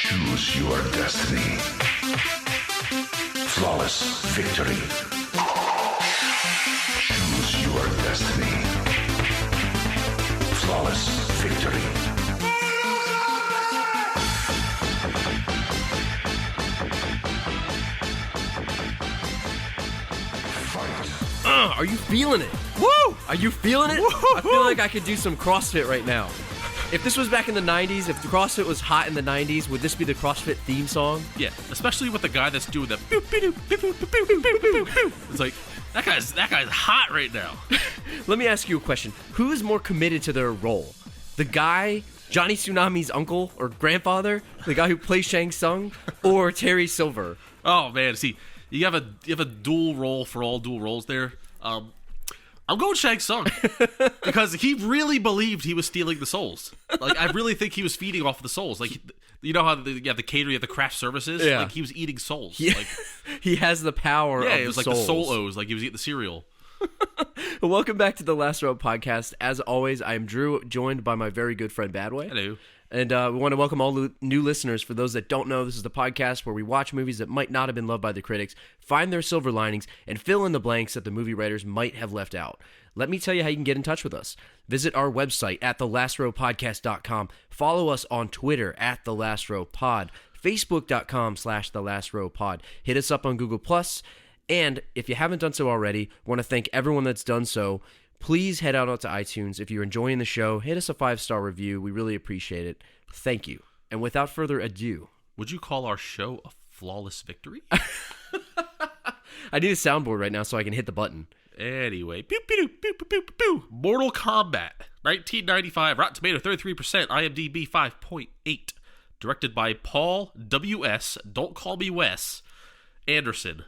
Choose your destiny. Flawless victory. Choose your destiny. Flawless victory. Are you feeling it? Woo! Are you feeling it? Woo! I feel like I could do some CrossFit right now. If this was back in the 90s, if the CrossFit was hot in the 90s, would this be the CrossFit theme song? Yeah, especially with the guy that's doing the boop, boop, boop, boop, boop, boop, boop, boop, boop. It's like, that guy's hot right now. Let me ask you a question. Who is more committed to their role? The guy, Johnny Tsunami's uncle or grandfather, the guy who plays Shang Tsung, or Terry Silver? Oh man, see, you have a dual role for all dual roles there. I'm going Shang Tsung because he really believed he was stealing the souls. Like, I really think he was feeding off of the souls. Like, you know how you have the catering, you have the craft services? Yeah. Like, he was eating souls. Yeah. Like, He has the power of yeah, the it was like souls. the soul O's, like he was eating the cereal. Welcome back to the Last Row podcast. As always, I am Drew, joined by my very good friend Badway. Hello. And we want to welcome all new listeners. For those that don't know, this is the podcast where we watch movies that might not have been loved by the critics, find their silver linings, and fill in the blanks that the movie writers might have left out. Let me tell you how you can get in touch with us. Visit our website at thelastrowpodcast.com. Follow us on Twitter at thelastrowpod, facebook.com/thelastrowpod. Hit us up on Google+. And if you haven't done so already, want to thank everyone that's done so. Please head out to iTunes. If you're enjoying the show, hit us a 5-star review. We really appreciate it. Thank you. And without further ado, Would you call our show a flawless victory? I need a soundboard right now so I can hit the button. Anyway, pew, pew, pew, pew, pew, pew. Mortal Kombat, 1995, Rotten Tomato 33%, IMDb 5.8. Directed by Paul W.S., don't call me Wes, Anderson.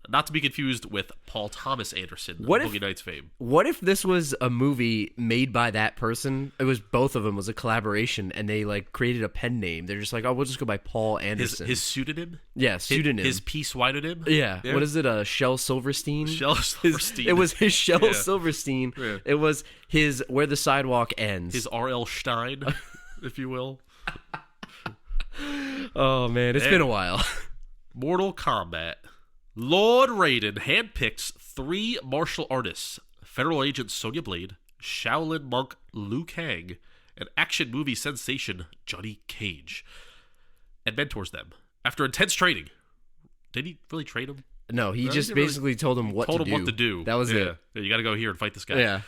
Not to be confused with Paul Thomas Anderson of Boogie Nights fame. What if this was a movie made by that person? It was both of them was a collaboration, and they like created a pen name. They're just like, oh, we'll just go by Paul Anderson. His pseudonym? Yeah, pseudonym. His pseudonym? Yeah. What is it? Shel Silverstein? Shel Silverstein. It was his Shel Yeah. Silverstein. Yeah. It was his Where the Sidewalk Ends. His R.L. Stein, if you will. Oh, man. It's been a while. Mortal Kombat. Lord Raiden handpicks 3 martial artists, federal agent Sonya Blade, Shaolin monk Liu Kang, and action movie sensation Johnny Cage, and mentors them. After intense training. Did he really train them? No, he just basically told him what to do. What to do. That was it. Yeah, you gotta go here and fight this guy. Yeah.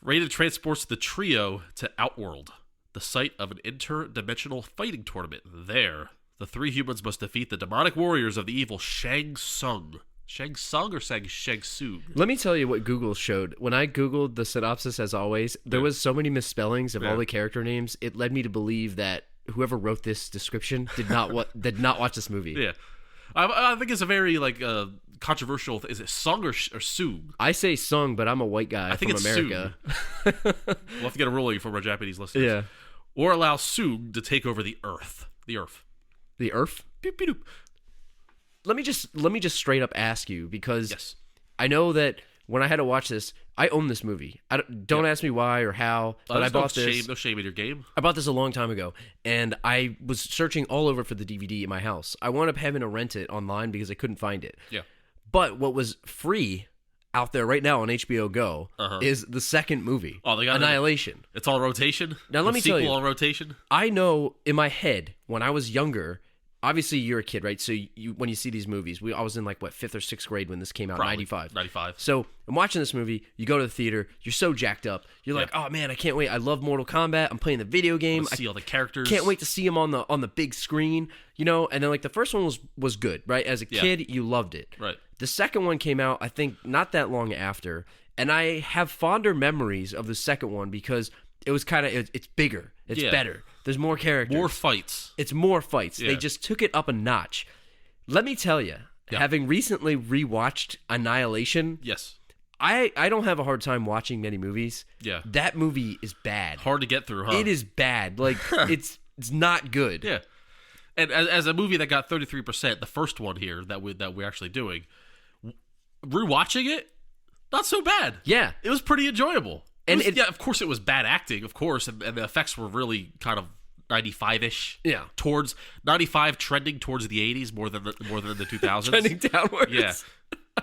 Raiden transports the trio to Outworld, the site of an interdimensional fighting tournament. There, the 3 humans must defeat the demonic warriors of the evil Shang Tsung. Shang Tsung or Shang Tsung? Let me tell you what Google showed. When I Googled the synopsis, as always, there was so many misspellings of all the character names, it led me to believe that whoever wrote this description did not watch this movie. Yeah. I think it's a very, controversial... Is it Sung or Sung? I say Sung, but I'm a white guy think from it's America. We'll have to get a ruling from our Japanese listeners. Yeah. Or allow Sung to take over the Earth. The Earth. The Earth? Beep, beep, doop. Let me just straight up ask you, because Yes. I know that when I had to watch this, I own this movie. Don't ask me why or how, but I bought this. No shame in your game. I bought this a long time ago, and I was searching all over for the DVD in my house. I wound up having to rent it online because I couldn't find it. Yeah. But what was free out there right now on HBO Go is the second movie, Oh, they got Annihilation. It's on rotation? Now, let me tell you. Sequel on rotation? I know in my head, when I was younger, obviously you're a kid, right? So when you see these movies, I was in 5th or 6th grade when this came out, Probably. 95. 95. So I'm watching this movie, you go to the theater, you're so jacked up. You're like, oh man, I can't wait. I love Mortal Kombat. I'm playing the video game. See all the characters. Can't wait to see them on the big screen, And then the first one was good, right? As a kid, you loved it. Right. The second one came out, I think, not that long after, and I have fonder memories of the second one because it was it's bigger, it's better. There's more characters, More fights. It's more fights. Yeah. They just took it up a notch. Let me tell you, having recently rewatched Annihilation, Yes. I don't have a hard time watching many movies. Yeah. That movie is bad. Hard to get through, huh? It is bad. It's not good. Yeah. And as a movie that got 33%, the first one here that we're actually doing, rewatching it, not so bad. Yeah. It was pretty enjoyable. And of course it was bad acting, of course, and the effects were really kind of 95-ish. Yeah. Towards 95 trending towards the 80s more than the 2000s. Trending downwards. Yeah.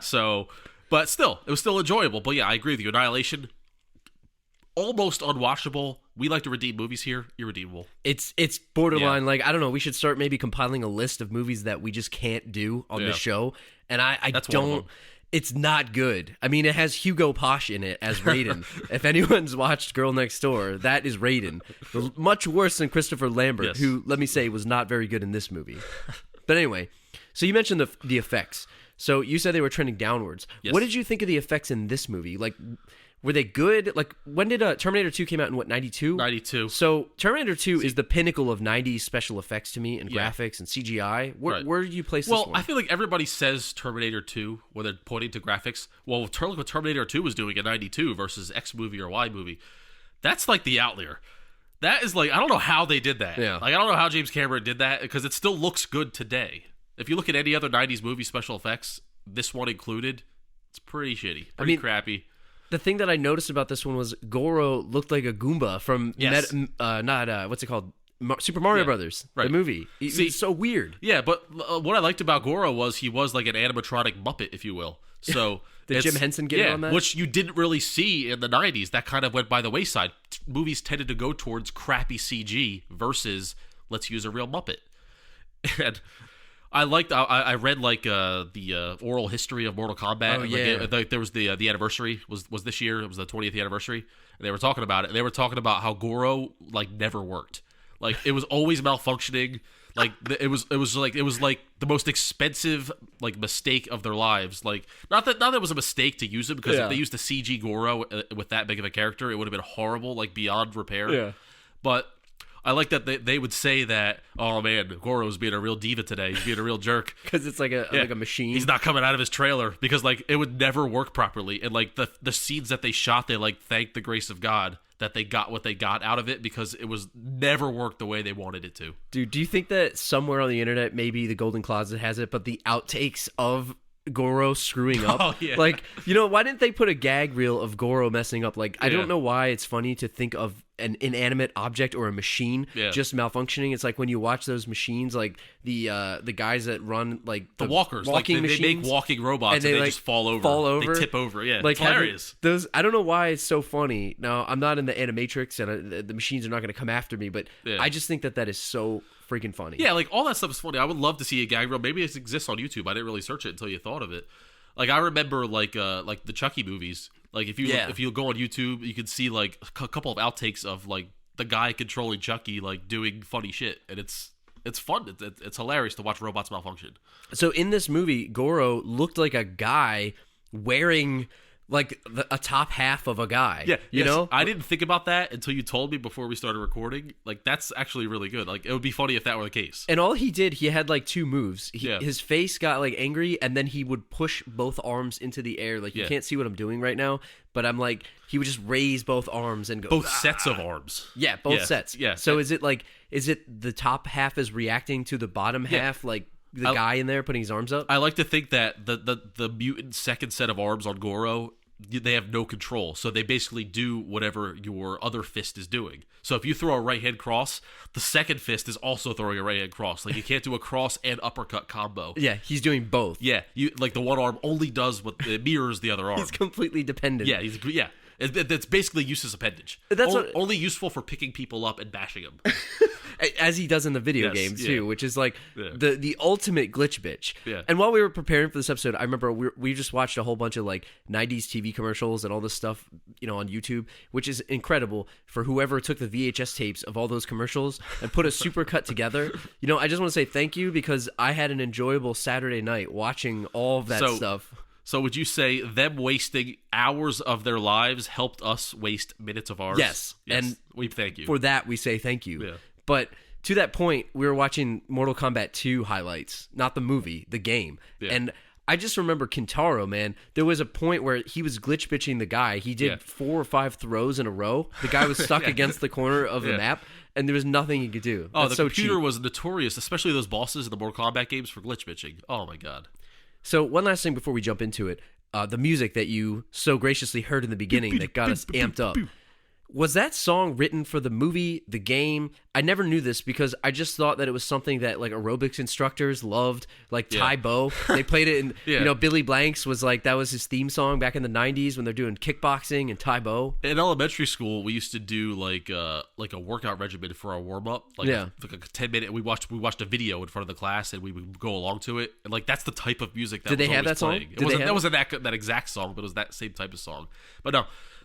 So, but still, it was still enjoyable. But yeah, I agree with you. Annihilation, almost unwatchable. We like to redeem movies here. Irredeemable. It's borderline. Like, I don't know. We should start maybe compiling a list of movies that we just can't do on the show. And I don't. It's not good. I mean, it has Hugo Posh in it as Raiden. If anyone's watched Girl Next Door, that is Raiden. Much worse than Christopher Lambert, who, let me say, was not very good in this movie. But anyway, so you mentioned the effects. So you said they were trending downwards. Yes. What did you think of the effects in this movie? Like, were they good? Like, when did Terminator 2 came out in, what, 92? 92. So Terminator 2 is the pinnacle of 90s special effects to me, and graphics and CGI. Where do you place this one? Well, I feel like everybody says Terminator 2 when they're pointing to graphics. Well, look what Terminator 2 was doing in 92 versus X movie or Y movie. That's like the outlier. That is like, I don't know how they did that. Yeah. Like, I don't know how James Cameron did that, because it still looks good today. If you look at any other 90s movie special effects, this one included, it's pretty shitty. Pretty crappy. The thing that I noticed about this one was Goro looked like a Goomba from what's it called? Super Mario Brothers, the movie. It's so weird. Yeah, but what I liked about Goro was he was like an animatronic Muppet, if you will. So Did Jim Henson get in on that? Which you didn't really see in the 90s. That kind of went by the wayside. Movies tended to go towards crappy CG versus let's use a real Muppet. And I read like the oral history of Mortal Kombat. Oh, yeah. Like, there was the anniversary was this year. It was the 20th anniversary. And they were talking about it. And they were talking about how Goro like never worked. Like, it was always malfunctioning. Like, it was like the most expensive like mistake of their lives. Like, not that it was a mistake to use it, because if they used a CG Goro with that big of a character, it would have been horrible, like beyond repair. Yeah. But I like that they would say that, oh man, Goro's being a real diva today. He's being a real jerk. Because it's like a machine. He's not coming out of his trailer, because like it would never work properly. And like the scenes that they shot, they like thanked the grace of God that they got what they got out of it, because it was never worked the way they wanted it to. Dude, do you think that somewhere on the internet, maybe the Golden Closet has it, but the outtakes of Goro screwing up? Oh, yeah. Like, why didn't they put a gag reel of Goro messing up? Like, I don't know why it's funny to think of an inanimate object or a machine just malfunctioning. It's like when you watch those machines, like the guys that run like the walkers, walking like they make walking robots, and they like just fall over. They tip over. Yeah, like, it's hilarious. Those, I don't know why it's so funny. Now, I'm not in the Animatrix, and the machines are not going to come after me, but I just think that is so freaking funny. Yeah, like all that stuff is funny. I would love to see a gag reel. Maybe it exists on YouTube. I didn't really search it until you thought of it. Like, I remember like the Chucky movies. Like, if you go on YouTube, you can see like a couple of outtakes of like the guy controlling Chucky like doing funny shit, and it's fun. It's hilarious to watch robots malfunction. So in this movie, Goro looked like a guy wearing like a top half of a guy. Yeah, you know? I didn't think about that until you told me before we started recording. Like, that's actually really good. Like, it would be funny if that were the case. And all he did, he had like two moves. His face got like angry, and then he would push both arms into the air. Like, you can't see what I'm doing right now, but I'm like, he would just raise both arms and go. Both sets of arms. Yeah, both sets. Yeah. So is it the top half is reacting to the bottom half, like the guy in there putting his arms up? I like to think that the mutant second set of arms on Goro, they have no control, so they basically do whatever your other fist is doing. So if you throw a right hand cross, the second fist is also throwing a right hand cross. Like, you can't do a cross and uppercut combo. Yeah, he's doing both. Yeah, you like the one arm only does what it mirrors the other arm. He's completely dependent. Yeah, it's basically useless appendage. That's only useful for picking people up and bashing them. As he does in the video game too, which is like the ultimate glitch bitch. Yeah. And while we were preparing for this episode, I remember we just watched a whole bunch of like 90s TV commercials and all this stuff, on YouTube, which is incredible for whoever took the VHS tapes of all those commercials and put a super cut together. I just want to say thank you, because I had an enjoyable Saturday night watching all of that stuff. So would you say them wasting hours of their lives helped us waste minutes of ours? Yes. And we thank you. For that, we say thank you. Yeah. But to that point, we were watching Mortal Kombat 2 highlights, not the movie, the game. Yeah. And I just remember Kintaro, man. There was a point where he was glitch bitching the guy. He did 4 or 5 throws in a row. The guy was stuck against the corner of the map, and there was nothing he could do. Oh, That's the computer was notorious, especially those bosses in the Mortal Kombat games, for glitch bitching. Oh my god. So one last thing before we jump into it, the music that you so graciously heard in the beginning that got us amped up. was that song written for the movie, the game? I never knew this because I just thought that it was something that like aerobics instructors loved, like Tai Bo. They played it in, you know, Billy Blanks was like, that was his theme song back in the 90s when they're doing kickboxing and Tai Bo. In elementary school, we used to do like a workout regimen for our warm up, like a 10-minute. We watched a video in front of the class and we would go along to it, and like that's the type of music that Did was they have always that playing. song? It wasn't that exact song, but it was that same type of song. But no,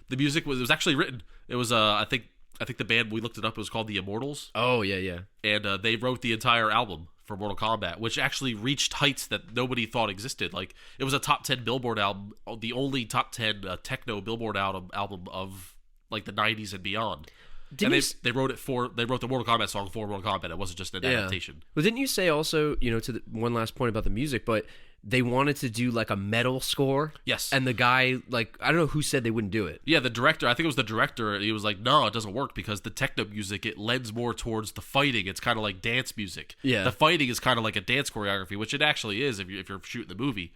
the music was actually written. It was I think the band, we looked it up, it was called the Immortals. Oh yeah. And they wrote the entire album for Mortal Kombat, which actually reached heights that nobody thought existed. Like, it was a top 10 Billboard album, the only top 10 techno Billboard album of like the 90s and beyond. They wrote the Mortal Kombat song for Mortal Kombat. It wasn't just an adaptation. Well, didn't you say also, you know, to the one last point about the music, but they wanted to do like a metal score? Yes. And the guy, like, I don't know who said they wouldn't do it. Yeah, the director, I think it was the director, he was like, no, it doesn't work because the techno music, it lends more towards the fighting. It's kind of like dance music. Yeah. The fighting is kind of like a dance choreography, which it actually is if you're shooting the movie.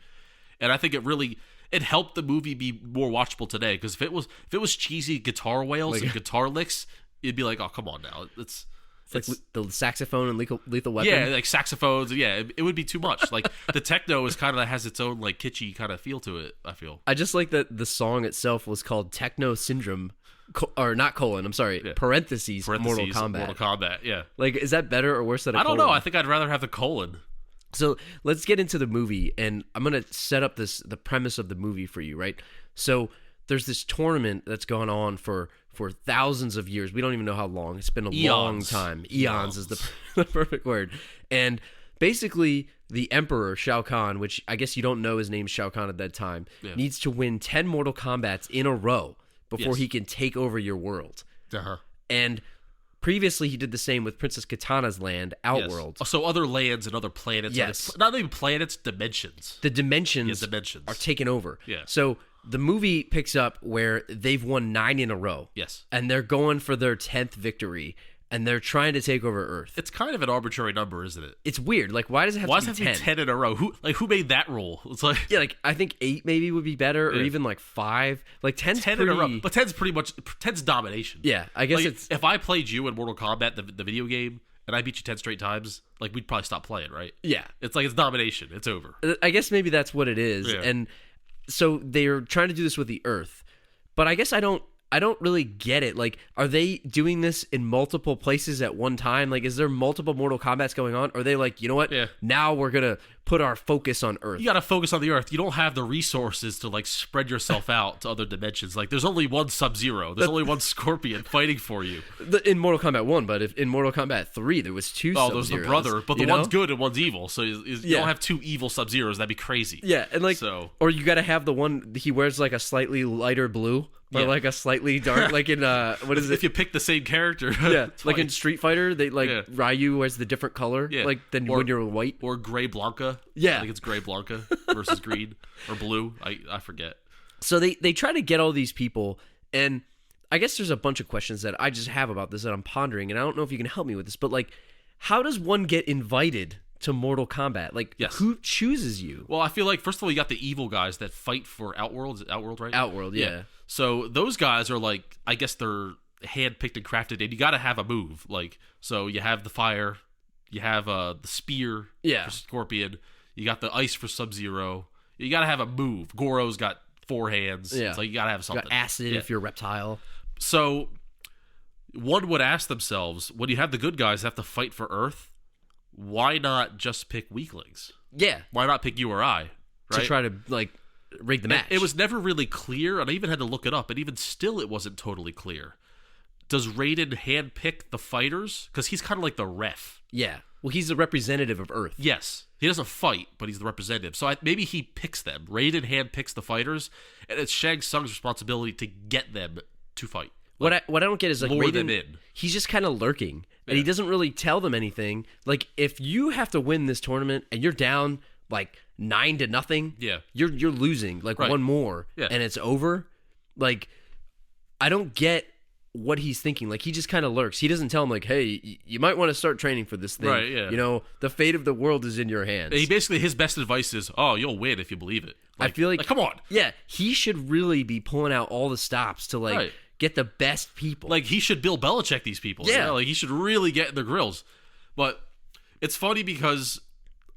And I think it helped the movie be more watchable today, because if it was cheesy guitar wails and guitar licks, it'd be like, oh, come on now. It's like the saxophone and Lethal Weapon. Yeah, like saxophones. Yeah, it would be too much. Like, the techno is kind of has its own like kitschy kind of feel to it, I feel. I just like that the song itself was called Techno Syndrome, or not colon, I'm sorry, parentheses Mortal Kombat. Mortal Kombat, yeah. Like, is that better or worse than a colon? I don't know. I think I'd rather have the colon. So let's get into the movie, and I'm going to set up the premise of the movie for you, right? So there's this tournament that's gone on for thousands of years. We don't even know how long. It's been a long time. Eons is the perfect word. And basically, the Emperor, Shao Kahn, which I guess you don't know his name's Shao Kahn at that time, needs to win 10 Mortal Kombats in a row before he can take over your world. Uh-huh. And previously, he did the same with Princess Katana's land, Outworld. Yes. So other lands and other planets. Yes. Not even planets, dimensions. The dimensions are taken over. Yeah. So the movie picks up where they've won 9 in a row. Yes. And they're going for their 10th victory, and they're trying to take over Earth. It's kind of an arbitrary number, isn't it? It's weird. Like, why does it have to be 10? 10 in a row? Who made that rule? It's like, yeah, like, I think 8 maybe would be better, or even like 5. Like, 10's 10 in a row. But 10's domination. Yeah, I guess like, if I played you in Mortal Kombat, the video game, and I beat you 10 straight times, like, we'd probably stop playing, right? Yeah. It's like, it's domination. It's over. I guess maybe that's what it is. Yeah. And so they're trying to do this with the Earth. But I guess I don't really get it. Like, are they doing this in multiple places at one time? Like, is there multiple Mortal Kombats going on? Or are they like, you know what? Yeah. Now we're going to put our focus on Earth. You got to focus on the Earth. You don't have the resources to, like, spread yourself out to other dimensions. Like, there's only one Sub-Zero. There's only one Scorpion fighting for you. In Mortal Kombat 1, but in Mortal Kombat 3, there was 2 Sub-Zeros. Oh, there's the brother. But the one's good and one's evil. So you don't have 2 evil Sub-Zeros. That'd be crazy. Yeah, and like, or you got to have the one, he wears like a slightly lighter blue. Or like a slightly dark, like in what is it? If you pick the same character, yeah, like in Street Fighter, they like Ryu wears the different color, like than when you're white or gray Blanca. Yeah, I think it's gray Blanca versus green or blue. I forget. So they try to get all these people, and I guess there's a bunch of questions that I just have about this that I'm pondering, and I don't know if you can help me with this, but like, how does one get invited to Mortal Kombat? Like, who chooses you? Well, I feel like, first of all, you got the evil guys that fight for Outworld. Is it Outworld, right? Outworld, yeah. So those guys are like, I guess they're hand-picked and crafted, and you got to have a move. Like, so you have the fire, you have the spear for Scorpion, you got the ice for Sub-Zero. You got to have a move. Goro's got 4 hands. Yeah. It's like, you got to have something. You got acid if you're a reptile. So one would ask themselves, when you have the good guys have to fight for Earth, why not just pick weaklings? Yeah. Why not pick you or I? Right? To try to, like, rig the match. It was never really clear, and I even had to look it up, and even still it wasn't totally clear. Does Raiden handpick the fighters? Because he's kind of like the ref. Yeah. Well, he's the representative of Earth. Yes. He doesn't fight, but he's the representative. So maybe he picks them. Raiden handpicks the fighters, and it's Shang Tsung's responsibility to get them to fight. What I don't get is, like, lure Raiden, them in. He's just kind of lurking, and he doesn't really tell them anything. Like, if you have to win this tournament and you're down like 9-0, you're losing like one more, and it's over. Like, I don't get what he's thinking. Like, he just kind of lurks. He doesn't tell him, like, hey, you might want to start training for this thing. Right, yeah. You know, the fate of the world is in your hands. He basically, his best advice is, oh, you'll win if you believe it. Like, I feel like, come on. Yeah, he should really be pulling out all the stops to, like, get the best people. Like, he should Bill Belichick these people. Yeah. You know? Like, he should really get in the grills. But it's funny because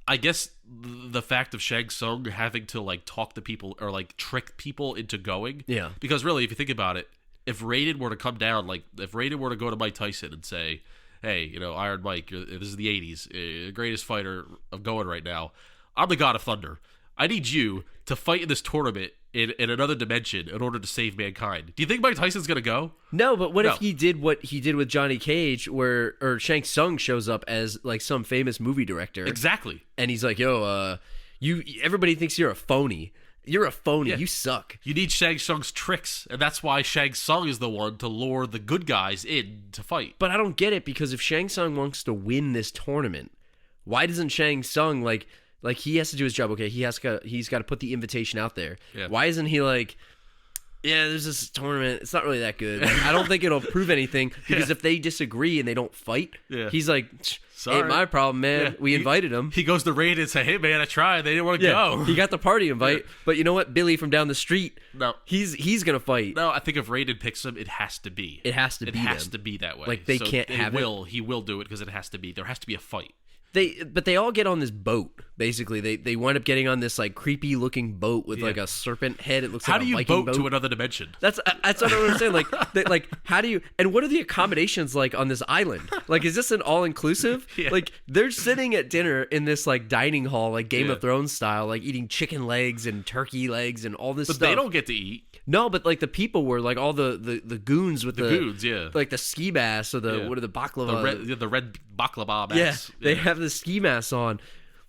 I guess the fact of Shang Tsung having to, like, talk to people or, like, trick people into going. Yeah. Because really, if you think about it, if Raiden were to come down, like, if Raiden were to go to Mike Tyson and say, hey, you know, Iron Mike, this is the 80s, the greatest fighter of going right now. I'm the God of Thunder. I need you to fight in this tournament in another dimension in order to save mankind. Do you think Mike Tyson's going to go? No, but what if he did what he did with Johnny Cage, or Shang Tsung shows up as, like, some famous movie director? Exactly. And he's like, yo, everybody thinks you're a phony. You're a phony. Yeah. You suck. You need Shang Tsung's tricks, and that's why Shang Tsung is the one to lure the good guys in to fight. But I don't get it, because if Shang Tsung wants to win this tournament, why doesn't Shang Tsung, like he has to do his job, okay? He's got to put the invitation out there. Yeah. Why isn't he like, yeah, there's this tournament. It's not really that good. Like, I don't think it'll prove anything, because if they disagree and they don't fight, he's like, ain't my problem, man. Yeah. We invited him. He goes to Raid and say, hey, man, I tried. They didn't want to go. He got the party invite, but you know what? Billy from down the street, no, he's going to fight. No, I think if Raiden picks him, it has to be. It has to be that way. Like, they can't have it. He will do it because it has to be. There has to be a fight. But they all get on this boat. Basically, they wind up getting on this, like, creepy looking boat with like a serpent head. It looks like a Viking boat. How do you boat to another dimension? That's what I don't understand. Like how do you? And what are the accommodations like on this island? Like, is this an all inclusive? Yeah. Like, they're sitting at dinner in this, like, dining hall, like Game of Thrones style, like eating chicken legs and turkey legs and all this stuff. But they don't get to eat. No, but, like, the people were, like, all the goons with the goons, yeah, like the ski masks or what are the baklava? The red baklava masks. Yeah, they have the ski masks on.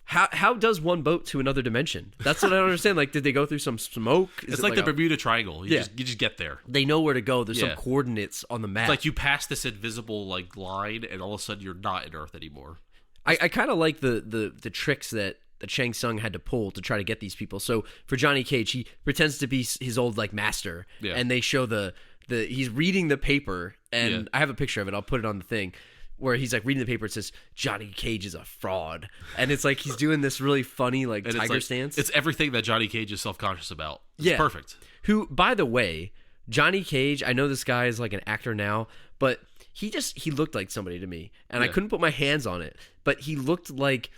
How does one boat to another dimension? That's what I don't understand. Like, did they go through some smoke? It's like the Bermuda Triangle. You just get there. They know where to go. There's some coordinates on the map. It's like you pass this invisible, like, line, and all of a sudden you're not in Earth anymore. I kind of like the tricks that Shang Tsung had to pull to try to get these people. So for Johnny Cage, he pretends to be his old, like, master, and they show he's reading the paper, and I have a picture of it. I'll put it on the thing, where he's, like, reading the paper. It says Johnny Cage is a fraud, and it's like he's doing this really funny, like, and tiger stance. It's everything that Johnny Cage is self-conscious about. It's perfect. Who, by the way, Johnny Cage, I know this guy is, like, an actor now, but he looked like somebody to me, and I couldn't put my hands on it, but he looked like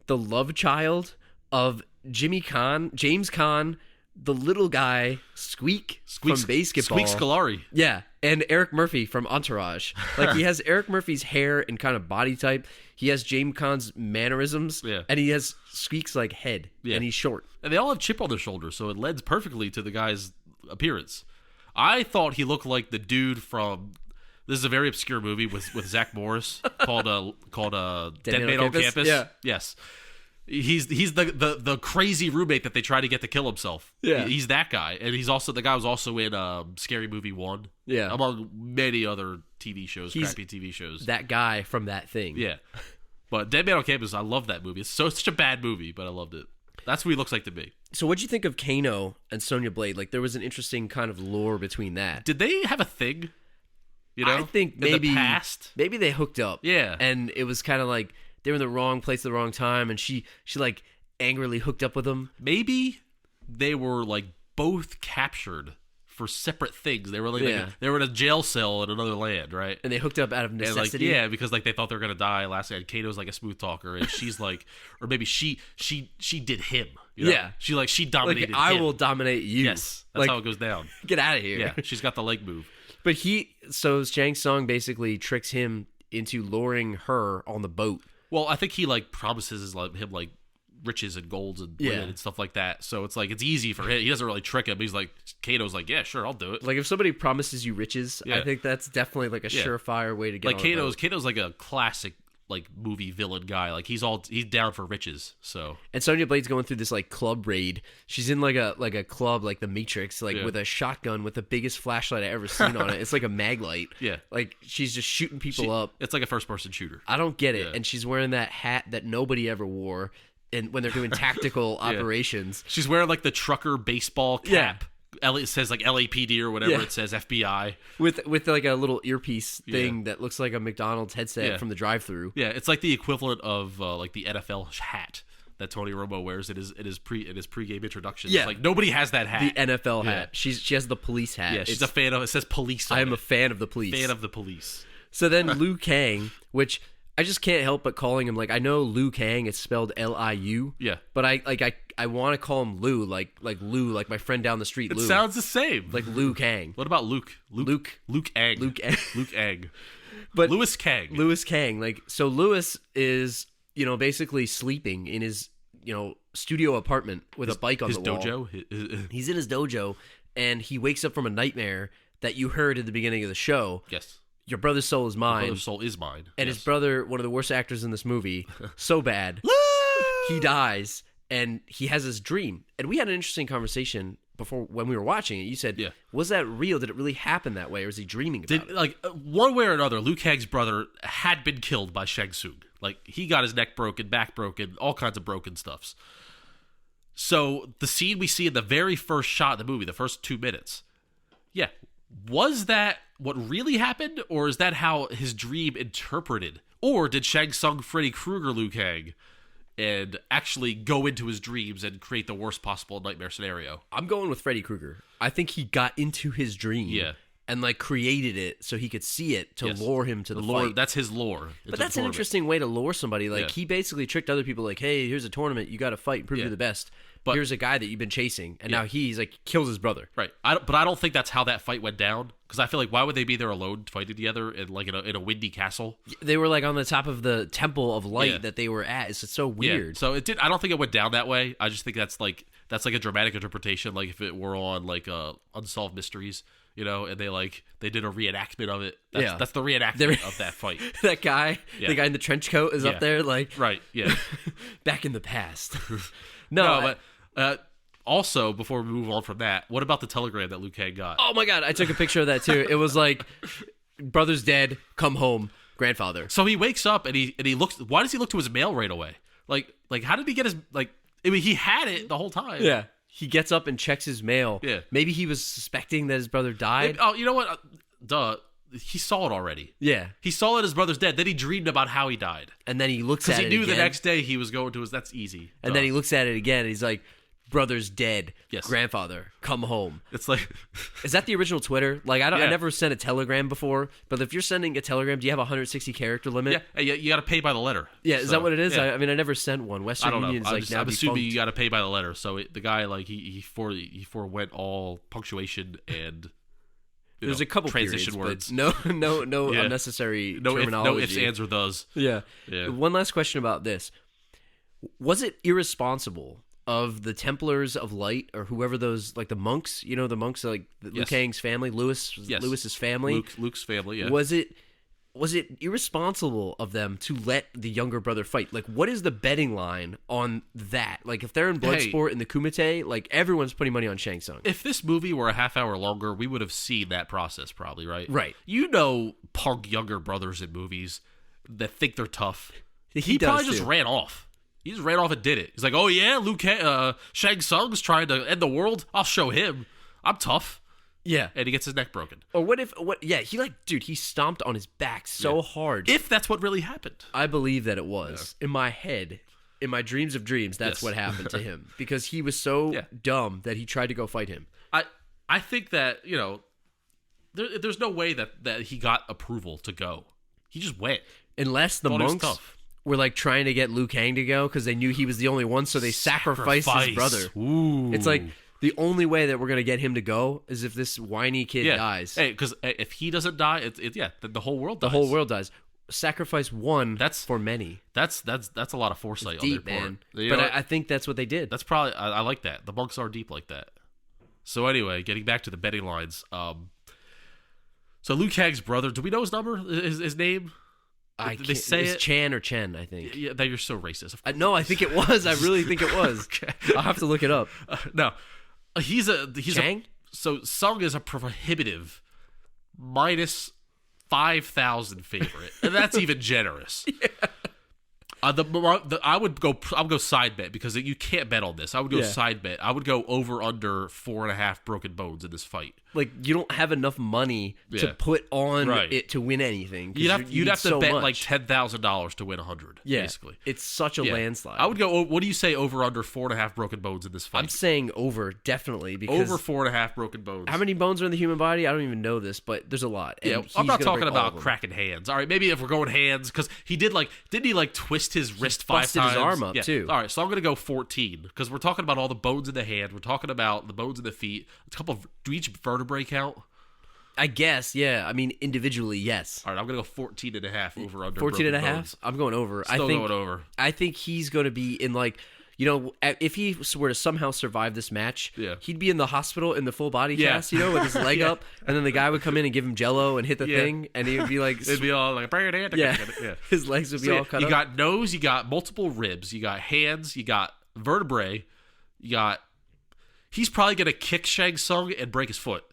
the love child of James Caan, the little guy, Squeak from Basketball. Squeak Scolari. Yeah, and Eric Murphy from Entourage. Like, he has Eric Murphy's hair and kind of body type. He has James Caan's mannerisms, and he has Squeak's, like, head, and he's short. And they all have chip on their shoulders, so it lends perfectly to the guy's appearance. I thought he looked like the dude from... This is a very obscure movie with Zach Morris called Dead Man on Campus. Yeah. Yes. He's the crazy roommate that they try to get to kill himself. Yeah. He's that guy. And he's also the guy who's also in Scary Movie 1. Yeah. Among many other TV shows, crappy TV shows. That guy from that thing. Yeah. But Dead Man on Campus, I love that movie. It's such a bad movie, but I loved it. That's what he looks like to me. So what'd you think of Kano and Sonya Blade? Like, there was an interesting kind of lore between that. Did they have a thing? You know, I think maybe in the past, maybe they hooked up. Yeah, and it was kind of like they were in the wrong place at the wrong time, and she like angrily hooked up with him. Maybe they were, like, both captured for separate things. They were like, they were in a jail cell in another land, right? And they hooked up out of necessity. And, like, because, like, they thought they were gonna die last night. Kato's like a smooth talker, and she's like, or maybe she did him. You know? Yeah, she dominated. Like, I him. will dominate you. Yes, that's how it goes down. Get out of here. Yeah, she's got the leg move. But so Shang Tsung basically tricks him into luring her on the boat. Well, I think he, like, promises him, like, riches and golds and women and stuff like that. So it's like, it's easy for him. He doesn't really trick him. He's like, Kato's like, yeah, sure, I'll do it. Like, if somebody promises you riches, I think that's definitely, like, a surefire way to get like, on Kato's like a classic, like, movie villain guy. Like, he's down for riches. So, and Sonya Blade's going through this, like, club raid. She's in like a club, like the Matrix, like with a shotgun with the biggest flashlight I ever seen on it. It's like a mag light. Yeah, like, she's just shooting people up. It's like a first person shooter. I don't get it. And she's wearing that hat that nobody ever wore, and when they're doing tactical operations, she's wearing, like, the trucker baseball cap. It says, like, LAPD or whatever. It says FBI with like a little earpiece thing that looks like a McDonald's headset from the drive-through. Yeah, it's like the equivalent of like the NFL hat that Tony Romo wears in his pregame introduction. Yeah. Like nobody has that hat. The NFL hat. She has the police hat. Yeah, she's a fan of. It says police. I am a fan of the police. Fan of the police. So then Liu Kang, which I just can't help but calling him, like, I know Liu Kang, it's spelled Liu. Yeah. But I want to call him Lou, like Lou, like my friend down the street, It Lou. sounds the same. Like Liu Kang. What about Luke? Luke Egg. Luke Egg. Luke Egg. But Louis Kang. Louis Kang. Like, so Louis is, basically sleeping in his, studio apartment with a bike on the wall. Dojo? He's in his dojo, and he wakes up from a nightmare that you heard at the beginning of the show. Yes. Your brother's soul is mine. Your brother's soul is mine. And his brother, one of the worst actors in this movie, so bad, he dies, and he has this dream. And we had an interesting conversation before when we were watching it. You said, was that real? Did it really happen that way, or was he dreaming about it? Like, one way or another, Liu Kang's brother had been killed by Shang Tsung. Like, he got his neck broken, back broken, all kinds of broken stuffs. So, the scene we see in the very first shot of the movie, the first 2 minutes, was that what really happened, or is that how his dream interpreted? Or did Shang Tsung Freddy Krueger Liu Kang and actually go into his dreams and create the worst possible nightmare scenario? I'm going with Freddy Krueger. I think he got into his dream and like created it so he could see it to lure him to the lore. fight. That's his lore. But that's an interesting way to lure somebody. Like, he basically tricked other people, like, hey, here's a tournament, you got to fight and prove you're the best. But here's a guy that you've been chasing, and now he's like kills his brother. Right. But I don't think that's how that fight went down, because I feel like, why would they be there alone fighting together in a windy castle? They were like on the top of the temple of light that they were at. It's so weird. Yeah. So it did. I don't think it went down that way. I just think that's like a dramatic interpretation. Like if it were on like Unsolved Mysteries, and they did a reenactment of it. That's the reenactment of that fight. That guy, the guy in the trench coat, is up there like right. Yeah. back in the past. But also, before we move on from that, what about the telegram that Liu Kang got? Oh my god, I took a picture of that too. It was like, brother's dead, come home, grandfather. So he wakes up and he looks. Why does he look to his mail right away? Like how did he get his I mean, he had it the whole time. Yeah. He gets up and checks his mail. Yeah. Maybe he was suspecting that his brother died. You know what? Duh. He saw it already. Yeah. He saw that his brother's dead. Then he dreamed about how he died. And then he looks at it again. Because he knew the next day he was going to his... That's easy. And then he looks at it again and he's like, brother's dead. Yes. Grandfather, come home. It's like... Is that the original Twitter? Like, I never sent a telegram before, but if you're sending a telegram, do you have a 160 character limit? Yeah, you got to pay by the letter. Yeah, is that what it is? Yeah. I mean, I never sent one. Western Union's like now I'm assuming defunct. you got to pay by the letter. So the guy, like, he forewent all punctuation and... There's a couple transition periods, words. But no unnecessary terminology. No ifs, ands, or does. Yeah. One last question about this. Was it irresponsible of the Templars of Light, or whoever those, like the monks, the monks, like Liu Kang's family, Lewis's family? Luke's family, yeah. Was it irresponsible of them to let the younger brother fight? Like, what is the betting line on that? Like, if they're in Bloodsport in the Kumite, like, everyone's putting money on Shang Tsung. If this movie were a half hour longer, we would have seen that process probably, right? Right. Punk younger brothers in movies that think they're tough. He probably does just too. ran off. He just ran off and did it. He's like, oh yeah, Shang Tsung's trying to end the world. I'll show him. I'm tough. Yeah. And he gets his neck broken. Or he stomped on his back so hard. If that's what really happened. I believe that it was. Yeah. In my head, in my dreams of dreams, that's what happened to him. Because he was so dumb that he tried to go fight him. I think that, there's no way that he got approval to go. He just went. Unless the monks were like trying to get Liu Kang to go because they knew he was the only one, so they sacrificed his brother. Ooh. It's like... The only way that we're going to get him to go is if this whiny kid dies. Hey, because if he doesn't die, then the whole world dies. The whole world dies. Sacrifice one for many. That's a lot of foresight on their part. But I think that's what they did. That's probably... I like that. The monks are deep like that. So anyway, getting back to the betting lines. So Liu Kang's brother, do we know his number? His name? They say it's Chan or Chen, I think. Yeah, that you're so racist. No, I think it was. I really think it was. Okay. I'll have to look it up. No. He's Chang? So Sung is a prohibitive minus 5,000 favorite, and that's even generous. Yeah. I would go side bet because you can't bet on this. I would go side bet. I would go over under 4.5 broken bones in this fight. like you don't have enough money to put on it to win anything. You'd have to so bet much. like $10,000 to win 100. Basically, it's such a landslide. I would go. What do you say over under 4.5 broken bones in this fight? I'm saying over, definitely, because over 4.5 broken bones. How many bones are in the human body? I don't even know this, but there's a lot. And I'm not talking break all of about them. cracking hands. All right, maybe if we're going hands, because he didn't he twist his wrist 5 times? Busted his arm up too. All right, so I'm gonna go 14 because we're talking about all the bones in the hand. We're talking about the bones in the feet. A couple of, do each vertebrae count? I guess, yeah. I mean, individually, yes. All right, I'm going to go 14.5 over under 14 and a half? bones. I'm going over. Still going over. I think he's going to be in if he were to somehow survive this match, he'd be in the hospital in the full body cast, with his leg up, and then the guy would come in and give him Jello and hit the thing, and he would be like... It'd be all like... His legs would be all cut up. You got nose, you got multiple ribs, you got hands, you got vertebrae, you got... He's probably going to kick Shang Tsung and break his foot,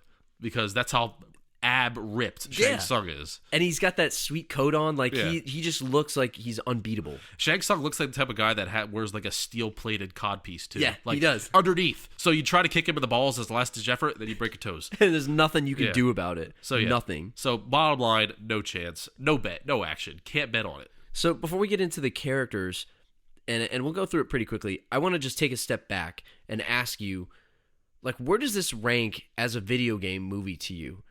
because that's how ab-ripped Shang Tsung is. And he's got that sweet coat on. He just looks like he's unbeatable. Shang Tsung looks like the type of guy that wears like a steel-plated codpiece, too. Yeah, he does. Underneath. So you try to kick him in the balls as a last-ditch effort, then you break your toes. And there's nothing you can do about it. So nothing. So bottom line, no chance. No bet. No action. Can't bet on it. So before we get into the characters, and we'll go through it pretty quickly, I want to just take a step back and ask you, where does this rank as a video game movie to you?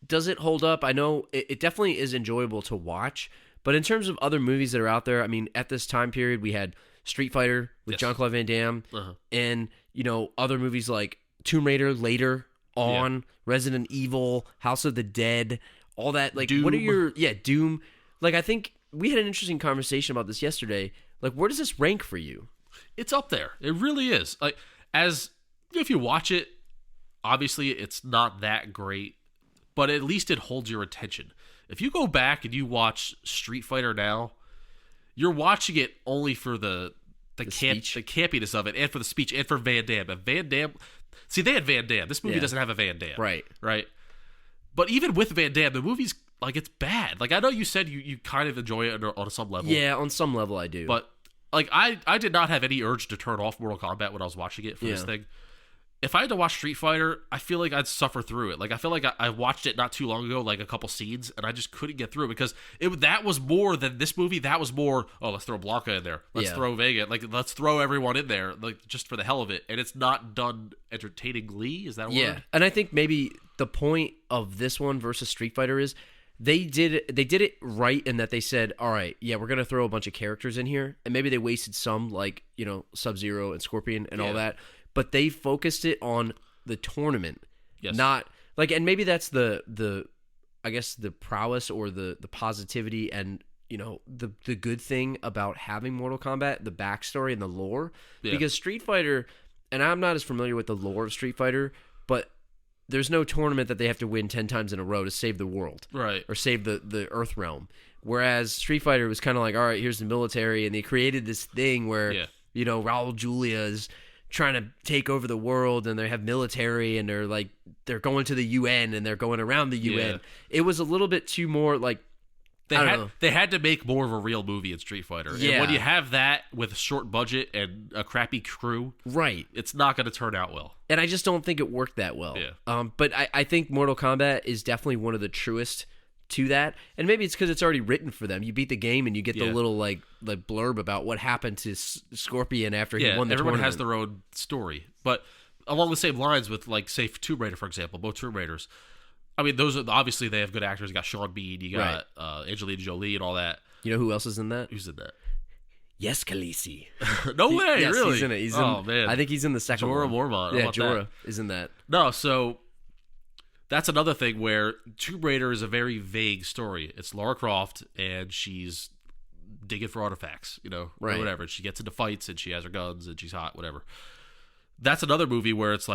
Does it hold up? I know it definitely is enjoyable to watch, but in terms of other movies that are out there, I mean, at this time period, we had Street Fighter with Jean-Claude Van Damme, and, other movies like Tomb Raider later on, Resident Evil, House of the Dead, all that. Doom. What are your... Yeah, Doom. I think we had an interesting conversation about this yesterday. Where does this rank for you? It's up there. It really is. If you watch it, obviously it's not that great, but at least it holds your attention. If you go back and you watch Street Fighter now, you're watching it only for the campiness of it, and for the speech, and for Van Damme. And Van Damme, see, they had Van Damme. This movie doesn't have a Van Damme, right? But even with Van Damme, the movie's it's bad. I know you said you kind of enjoy it on some level. Yeah, on some level I do. But I did not have any urge to turn off Mortal Kombat when I was watching it for this thing. If I had to watch Street Fighter, I feel like I'd suffer through it. I feel like I watched it not too long ago, a couple scenes, and I just couldn't get through it because that was more than this movie. That was more, let's throw Blanca in there. Let's throw Vega. Let's throw everyone in there, just for the hell of it. And it's not done entertainingly. Is that a word? And I think maybe the point of this one versus Street Fighter is they did it right in that they said, all right, we're going to throw a bunch of characters in here, and maybe they wasted some, Sub-Zero and Scorpion and all that. But they focused it on the tournament, not and maybe that's the I guess the prowess or the positivity and the good thing about having Mortal Kombat, the backstory and the lore, because Street Fighter, and I'm not as familiar with the lore of Street Fighter, but there's no tournament that they have to win 10 times in a row to save the world, right, or save the Earth realm. Whereas Street Fighter was kind of all right, here's the military, and they created this thing where Raul Julia is trying to take over the world, and they have military, and they're going to the UN, and they're going around the UN. It was a little bit too more they had to make more of a real movie in Street Fighter. And when you have that with a short budget and a crappy crew, right, it's not going to turn out well. And I just don't think it worked that well. But I think Mortal Kombat is definitely one of the truest to that, and maybe it's because it's already written for them. You beat the game and you get the little blurb about what happened to Scorpion after he won the everyone tournament. Has their own story, but along the same lines with say Tomb Raider, for example, both Tomb Raiders. I mean, those are obviously they have good actors. You got Sean Bean, you got Angelina Jolie, and all that. You know who else is in that? Who's in that? Yes, Khaleesi. No way, yes, really? He's in it. Man, I think he's in the second Jorah one. Mormont. Yeah, Jorah is in that. No, so that's another thing where Tomb Raider is a very vague story. It's Lara Croft, and she's digging for artifacts, or whatever. She gets into fights, and she has her guns, and she's hot, whatever. That's another movie where it's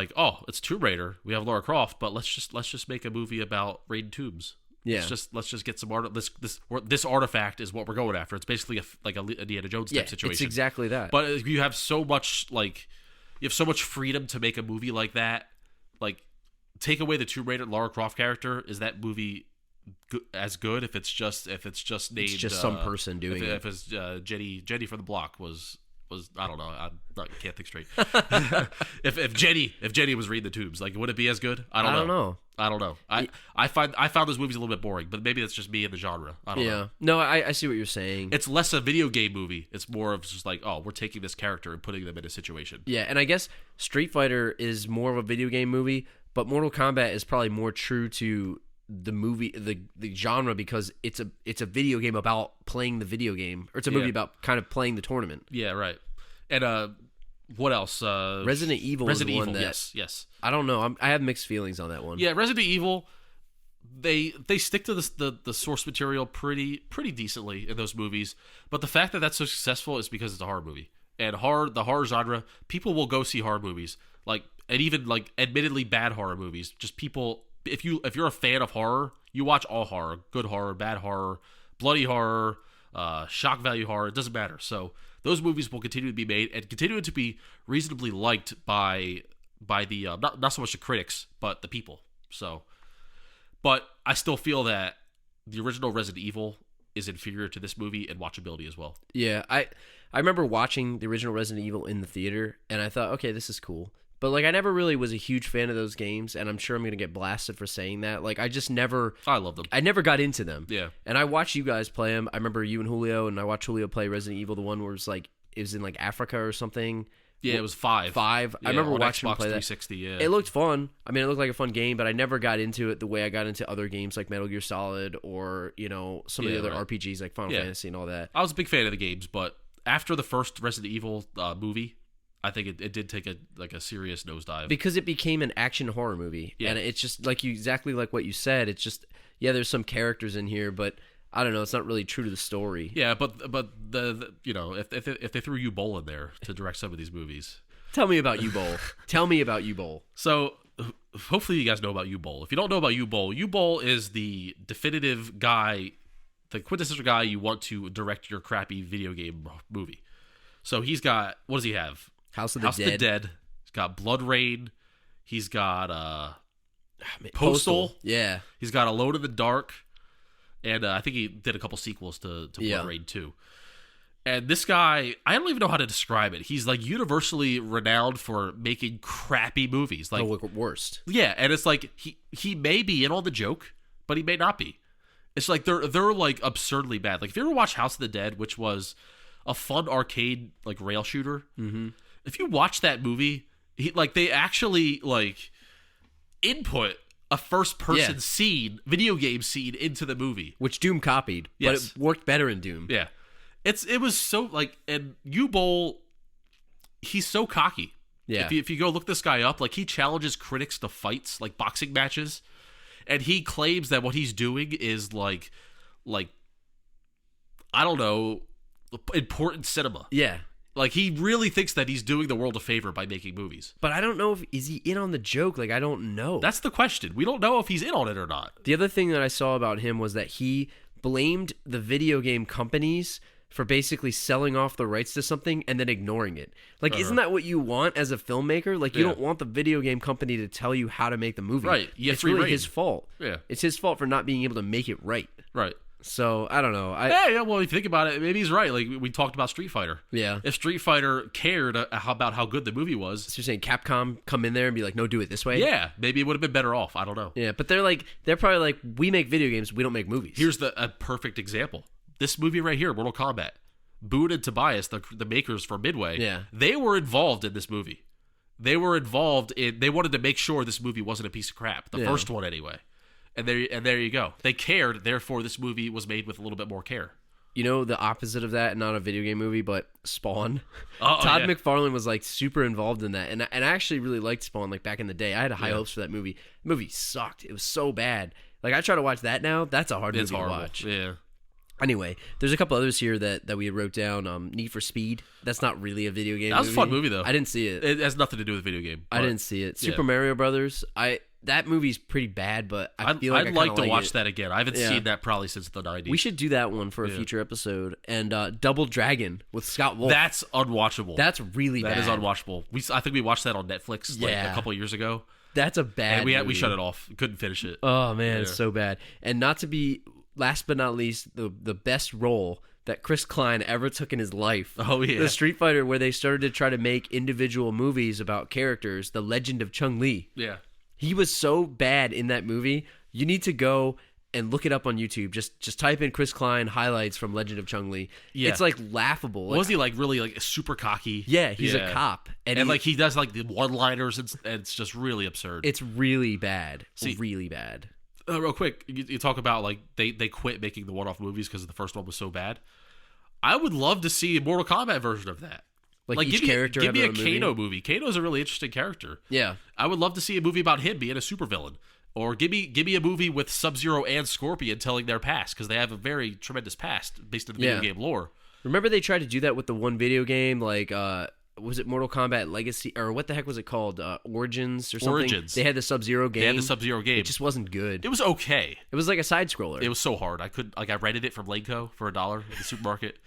it's Tomb Raider. We have Lara Croft, but let's just make a movie about raiding tombs. Yeah, let's just get some this artifact is what we're going after. It's basically a Indiana Jones type situation. It's exactly that. But you have so much freedom to make a movie like that. Take away the Tomb Raider Lara Croft character, is that movie as good if it's just named some person doing it? If it's Jenny from the Block was was, I don't know, can't think straight. if Jenny was reading the tubes, like, would it be as good? I don't know. I found those movies a little bit boring, but maybe that's just me in the genre. I don't know. No, I see what you're saying. It's less a video game movie. It's more of just like, oh, we're taking this character and putting them in a situation. Yeah, and I guess Street Fighter is more of a video game movie, but Mortal Kombat is probably more true to the movie, the genre, because it's a video game about playing the video game, or it's a movie about kind of playing the tournament. Yeah, right. And what else? Resident Evil is one that... Yes. I don't know. I have mixed feelings on that one. Yeah, Resident Evil, they stick to the source material pretty decently in those movies, but the fact that that's so successful is because it's a horror movie. And the horror genre, people will go see horror movies, and even admittedly bad horror movies. Just people, if you're a fan of horror, you watch all horror, good horror, bad horror, bloody horror, shock value horror. It doesn't matter. So those movies will continue to be made and continue to be reasonably liked by the not so much the critics, but the people. So, but I still feel that the original Resident Evil is inferior to this movie in watchability as well. Yeah, I remember watching the original Resident Evil in the theater, and I thought, okay, this is cool. But, I never really was a huge fan of those games, and I'm sure I'm going to get blasted for saying that. I just never... I love them. I never got into them. Yeah. And I watched you guys play them. I remember you and Julio, and I watched Julio play Resident Evil, the one where it was in, Africa or something. Yeah, it was 5. 5. Yeah, I remember on watching Xbox him play 360, that. yeah. It looked fun. I mean, it looked like a fun game, but I never got into it the way I got into other games like Metal Gear Solid or, some of the other RPGs like Final Fantasy and all that. I was a big fan of the games, but after the first Resident Evil movie, I think it did take a serious nosedive. Because it became an action horror movie. Yeah. And it's just exactly like what you said. It's just, there's some characters in here, but I don't know, it's not really true to the story. Yeah, but the if they threw U-Bowl in there to direct some of these movies. Tell me about U-Bowl. Tell me about U-Bowl. So, hopefully you guys know about U-Bowl. If you don't know about U-Bowl is the definitive guy, the quintessential guy you want to direct your crappy video game movie. So he's got, what does he have? House of the Dead. He's got Blood Rain. He's got Postal. Yeah. He's got Alone in the Dark. And I think he did a couple sequels to Blood Rain too. And this guy, I don't even know how to describe it. He's universally renowned for making crappy movies. Worst. Yeah, and it's he may be in on the joke, but he may not be. It's they're absurdly bad. If you ever watch House of the Dead, which was a fun arcade rail shooter, if you watch that movie, they actually input a first-person scene, video game scene, into the movie, which Doom copied, but it worked better in Doom. Yeah, it was so and U-Bowl, he's so cocky. Yeah, if you go look this guy up, he challenges critics to fights, boxing matches, and he claims that what he's doing is I don't know, important cinema. Yeah. He really thinks that he's doing the world a favor by making movies. But I don't know is he in on the joke? I don't know. That's the question. We don't know if he's in on it or not. The other thing that I saw about him was that he blamed the video game companies for basically selling off the rights to something and then ignoring it. Isn't that what you want as a filmmaker? You don't want the video game company to tell you how to make the movie. Right. It's really his fault. Yeah. It's his fault for not being able to make it right. Right. So, I don't know. Yeah, well, if you think about it, maybe he's right. We talked about Street Fighter. Yeah. If Street Fighter cared about how good the movie was. So you're saying Capcom come in there and be no, do it this way? Yeah, maybe it would have been better off. I don't know. Yeah, but they're probably we make video games, we don't make movies. Here's a perfect example. This movie right here, Mortal Kombat. Boone and Tobias, the makers for Midway, they were involved in this movie. They wanted to make sure this movie wasn't a piece of crap. The first one, anyway. And there you go. They cared, therefore this movie was made with a little bit more care. The opposite of that, not a video game movie, but Spawn. Todd McFarlane was super involved in that, and I actually really liked Spawn. Back in the day, I had high hopes for that movie. The movie sucked. It was so bad. I try to watch that now. That's a hard movie to watch. Yeah. Anyway, there's a couple others here that we wrote down. Need for Speed. That's not really a video game. That was a fun movie though. I didn't see it. It has nothing to do with video game. I didn't see it. Super Mario Brothers. That movie's pretty bad, but I'd like to watch that again. I haven't seen that probably since the 90s. We should do that one for a future episode. And Double Dragon with Scott Wolf. That's unwatchable. That's really bad. That is unwatchable. I think we watched that on Netflix a couple years ago. That's a bad movie. We shut it off. Couldn't finish it. Oh, man, it's so bad. And not to be, last but not least, the best role that Chris Klein ever took in his life. Oh, yeah. The Street Fighter where they started to try to make individual movies about characters, The Legend of Chun-Li. Yeah. He was so bad in that movie. You need to go and look it up on YouTube. Just type in Chris Klein highlights from Legend of Chun-Li. Yeah. It's like laughable. Was he like really like super cocky? Yeah, he's a cop. And like he does like the one-liners and it's just really absurd. It's really bad. See, really bad. Real quick, you talk about like they quit making the one-off movies because the first one was so bad. I would love to see a Mortal Kombat version of that. Like each character give me a have their own Kano movie. Kano's a really interesting character. Yeah. I would love to see a movie about him being a supervillain. Or give me a movie with Sub-Zero and Scorpion telling their past, because they have a very tremendous past based on the video game lore. Remember they tried to do that with the one video game, like was it Mortal Kombat Legacy, or what the heck was it called? Origins or something? Origins. They had the Sub-Zero game. They had the Sub-Zero game. It just wasn't good. It was okay. It was like a side scroller. It was so hard. I rented it from Laneco for $1 at the supermarket.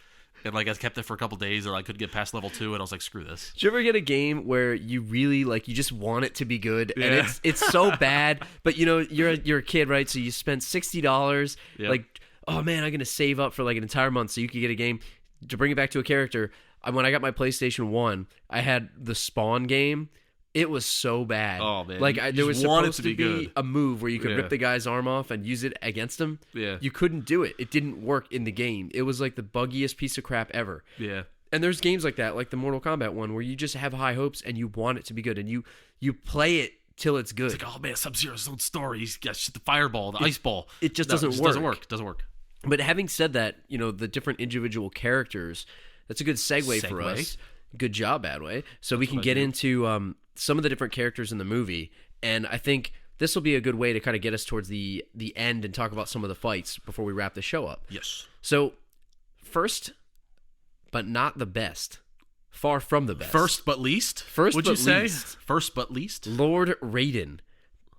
And like I kept it for a couple days, and I couldn't get past level 2, and I was like, "Screw this." Did you ever get a game where you really like you just want it to be good, and it's so bad, but you know you're a kid, right? So you spent $60, like, oh man, I'm gonna save up for like an entire month so you could get a game to bring it back to a character. When I got my PlayStation 1, I had the Spawn game. It was so bad. Oh man! Like there was supposed to be good. a move where you could rip the guy's arm off and use it against him. Yeah. You couldn't do it. It didn't work in the game. It was like the buggiest piece of crap ever. Yeah. And there's games like that, like the Mortal Kombat one, where you just have high hopes and you want it to be good, and you play it till it's good. It's like, oh man, Sub-Zero's own story. He's got the fireball, the ice ball. It just doesn't work. Doesn't work. But having said that, you know, the different individual characters, that's a good segue for us. Good job, Badway. So we can get into some of the different characters in the movie, and I think this will be a good way to kind of get us towards the end and talk about some of the fights before we wrap the show up. Yes. So, first, but not the best. Far from the best. First but least? Would you say? First but least? Lord Raiden.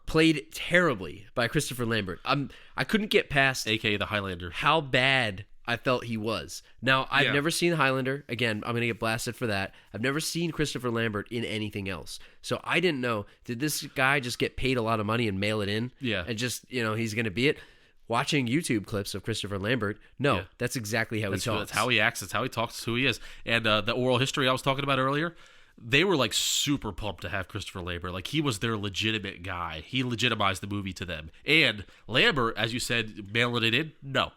Played terribly by Christopher Lambert. I couldn't get past... A.K.A. the Highlander. ...how bad I felt he was. Now, I've never seen Highlander. Again, I'm going to get blasted for that. I've never seen Christopher Lambert in anything else. So I didn't know, did this guy just get paid a lot of money and mail it in? Yeah. And just, you know, he's going to be it? Watching YouTube clips of Christopher Lambert, no, that's exactly how he talks. That's how he acts. That's how he talks. That's who he is. And the oral history I was talking about earlier, they were like super pumped to have Christopher Lambert. Like he was their legitimate guy. He legitimized the movie to them. And Lambert, as you said, mailing it in, no.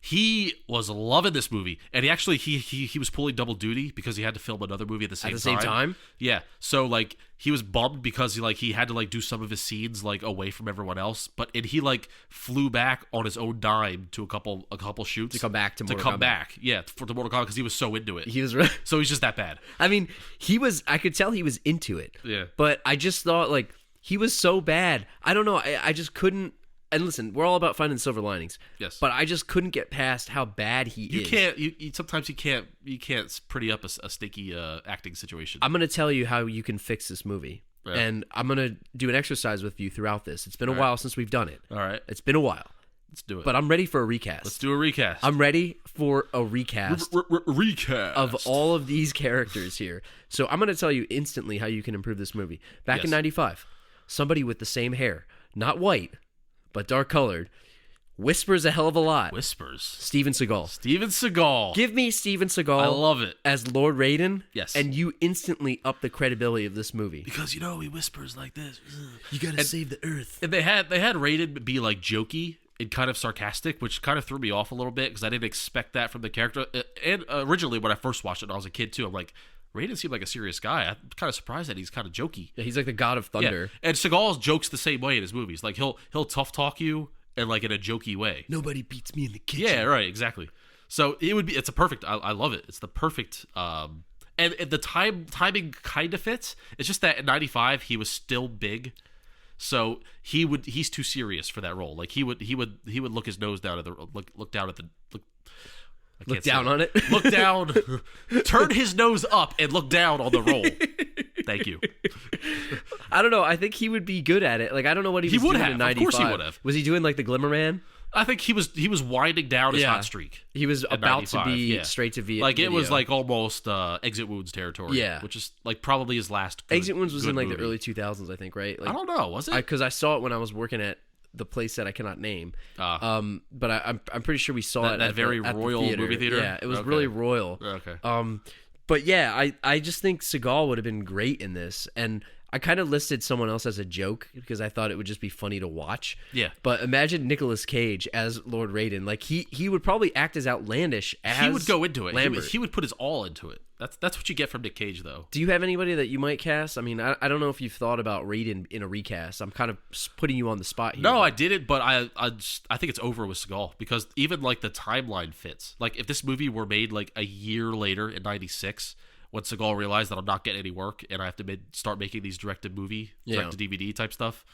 He was loving this movie, and he was pulling double duty because he had to film another movie at the same time. Yeah, so like he was bummed because he had to like do some of his scenes like away from everyone else, and he like flew back on his own dime to a couple shoots to come back to Mortal Kombat. Yeah, for the Mortal Kombat because he was so into it. He was really... so he's just that bad. I mean, I could tell he was into it. Yeah, but I just thought like he was so bad. I don't know. I just couldn't. And listen, we're all about finding silver linings. Yes. But I just couldn't get past how bad he is. Sometimes you can't pretty up a sticky acting situation. I'm going to tell you how you can fix this movie. Yeah. And I'm going to do an exercise with you throughout this. It's been a while since we've done it. All right. It's been a while. Let's do it. But I'm ready for a recast. Let's do a recast. I'm ready for a recast. Recast. Of all of these characters here. So I'm going to tell you instantly how you can improve this movie. Back in 95, somebody with the same hair, not white, but dark colored, whispers a hell of a lot. Whispers. Steven Seagal. Give me Steven Seagal. I love it. As Lord Raiden. Yes. And you instantly up the credibility of this movie. Because, he whispers like this. You gotta save the Earth. And they had Raiden be like jokey and kind of sarcastic, which kind of threw me off a little bit because I didn't expect that from the character. And originally when I first watched it when I was a kid too, I'm like, Raiden seemed like a serious guy. I'm kind of surprised that he's kind of jokey. Yeah, he's like the god of thunder. Yeah. And Seagal jokes the same way in his movies. Like he'll tough talk you and like in a jokey way. Nobody beats me in the kitchen. Yeah, right, exactly. So it's a perfect. I love it. It's the perfect. And the timing kind of fits. It's just that in '95 he was still big, so he's too serious for that role. Like he would look his nose down at the look down at the. Look down on it. Look down. Turn his nose up and look down on the roll. Thank you. I don't know. I think he would be good at it. Like I don't know what he was doing in '95. Of course he would have. Was he doing like the Glimmer Man? I think he was winding down his hot streak. He was about to be straight to like it was like almost Exit Wounds territory. Yeah, which is like probably his last. Exit Wounds was in like movie. The early 2000s, I think, right? Like, I don't know. Was it? Because I saw it when I was working at the place that I cannot name. But I'm pretty sure we saw it that at very at royal the movie theater. Yeah, it was really royal. Okay. But yeah, I just think Seagal would have been great in this, and I kind of listed someone else as a joke because I thought it would just be funny to watch. Yeah. But imagine Nicolas Cage as Lord Raiden. Like he would probably act as outlandish as he would go into it. Lambert. He would put his all into it. That's what you get from Nick Cage, though. Do you have anybody that you might cast? I mean, I don't know if you've thought about Raiden in a recast. I'm kind of putting you on the spot here. No, I didn't, but I think it's over with Seagal because even like the timeline fits. Like if this movie were made like a year later in '96, when Seagal realized that I'm not getting any work and I have to start making these direct-to-DVD type stuff,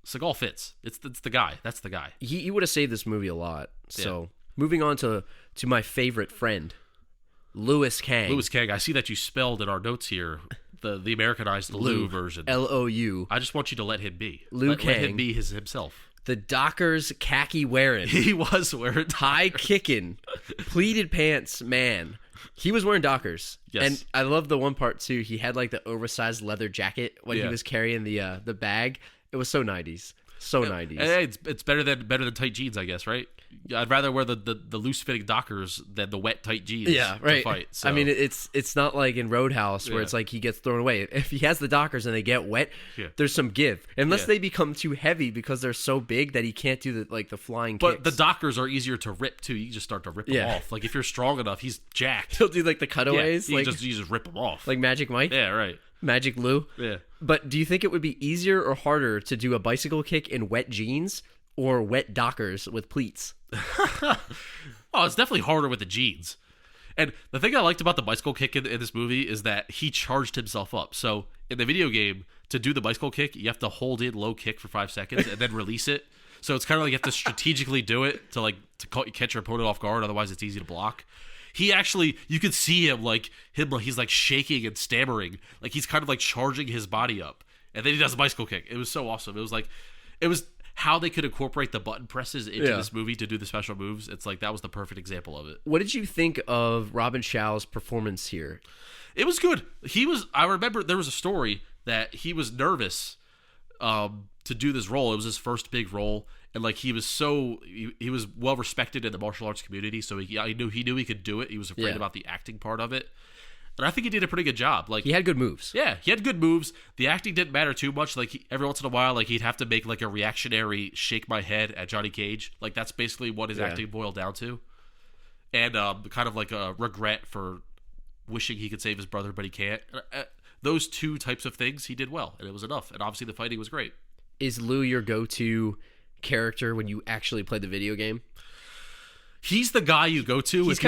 Seagal fits. It's the guy. That's the guy. He would have saved this movie a lot. So moving on to my favorite friend, Liu Kang. Liu Kang. I see that you spelled in our notes here the Americanized Liu version. L-O-U. I just want you to let him be. Liu Let Kang. him be himself. The Dockers khaki wearing. He was wearing high kicking, pleated pants man. He was wearing Dockers. Yes. And I love the one part too. He had like the oversized leather jacket when he was carrying the bag. It was so 90s. So 90s. Hey, it's better than tight jeans, I guess, right? I'd rather wear the loose fitting Dockers than the wet tight jeans. Yeah, right. To fight, so. I mean, it's not like in Roadhouse where it's like he gets thrown away. If he has the Dockers and they get wet, there's some give. Unless they become too heavy because they're so big that he can't do the flying kicks. But the Dockers are easier to rip too. You just start to rip them off. Like if you're strong enough, he's jacked. He'll do like the cutaways. You just rip them off. Like Magic Mike. Yeah, right. Magic Lou. Yeah. But do you think it would be easier or harder to do a bicycle kick in wet jeans or wet Dockers with pleats? Oh, it's definitely harder with the jeans. And the thing I liked about the bicycle kick in this movie is that he charged himself up. So in the video game, to do the bicycle kick, you have to hold in low kick for 5 seconds and then release it. So it's kind of like you have to strategically do it to catch your opponent off guard. Otherwise, it's easy to block. He actually, you could see him he's like shaking and stammering. Like he's kind of like charging his body up. And then he does a bicycle kick. It was so awesome. It was how they could incorporate the button presses into this movie to do the special moves. It's like that was the perfect example of it. What did you think of Robin Shou's performance here? It was good. I remember there was a story that he was nervous to do this role. It was his first big role. And like he was well respected in the martial arts community, so he knew he could do it. He was afraid about the acting part of it. And I think he did a pretty good job. Like he had good moves. Yeah, he had good moves. The acting didn't matter too much. Like every once in a while, like he'd have to make like a reactionary shake my head at Johnny Cage. Like that's basically what his acting boiled down to. And kind of like a regret for wishing he could save his brother, but he can't. Those two types of things he did well, and it was enough. And obviously the fighting was great. Is Liu your go-to character when you actually play the video game? He's the guy you go to if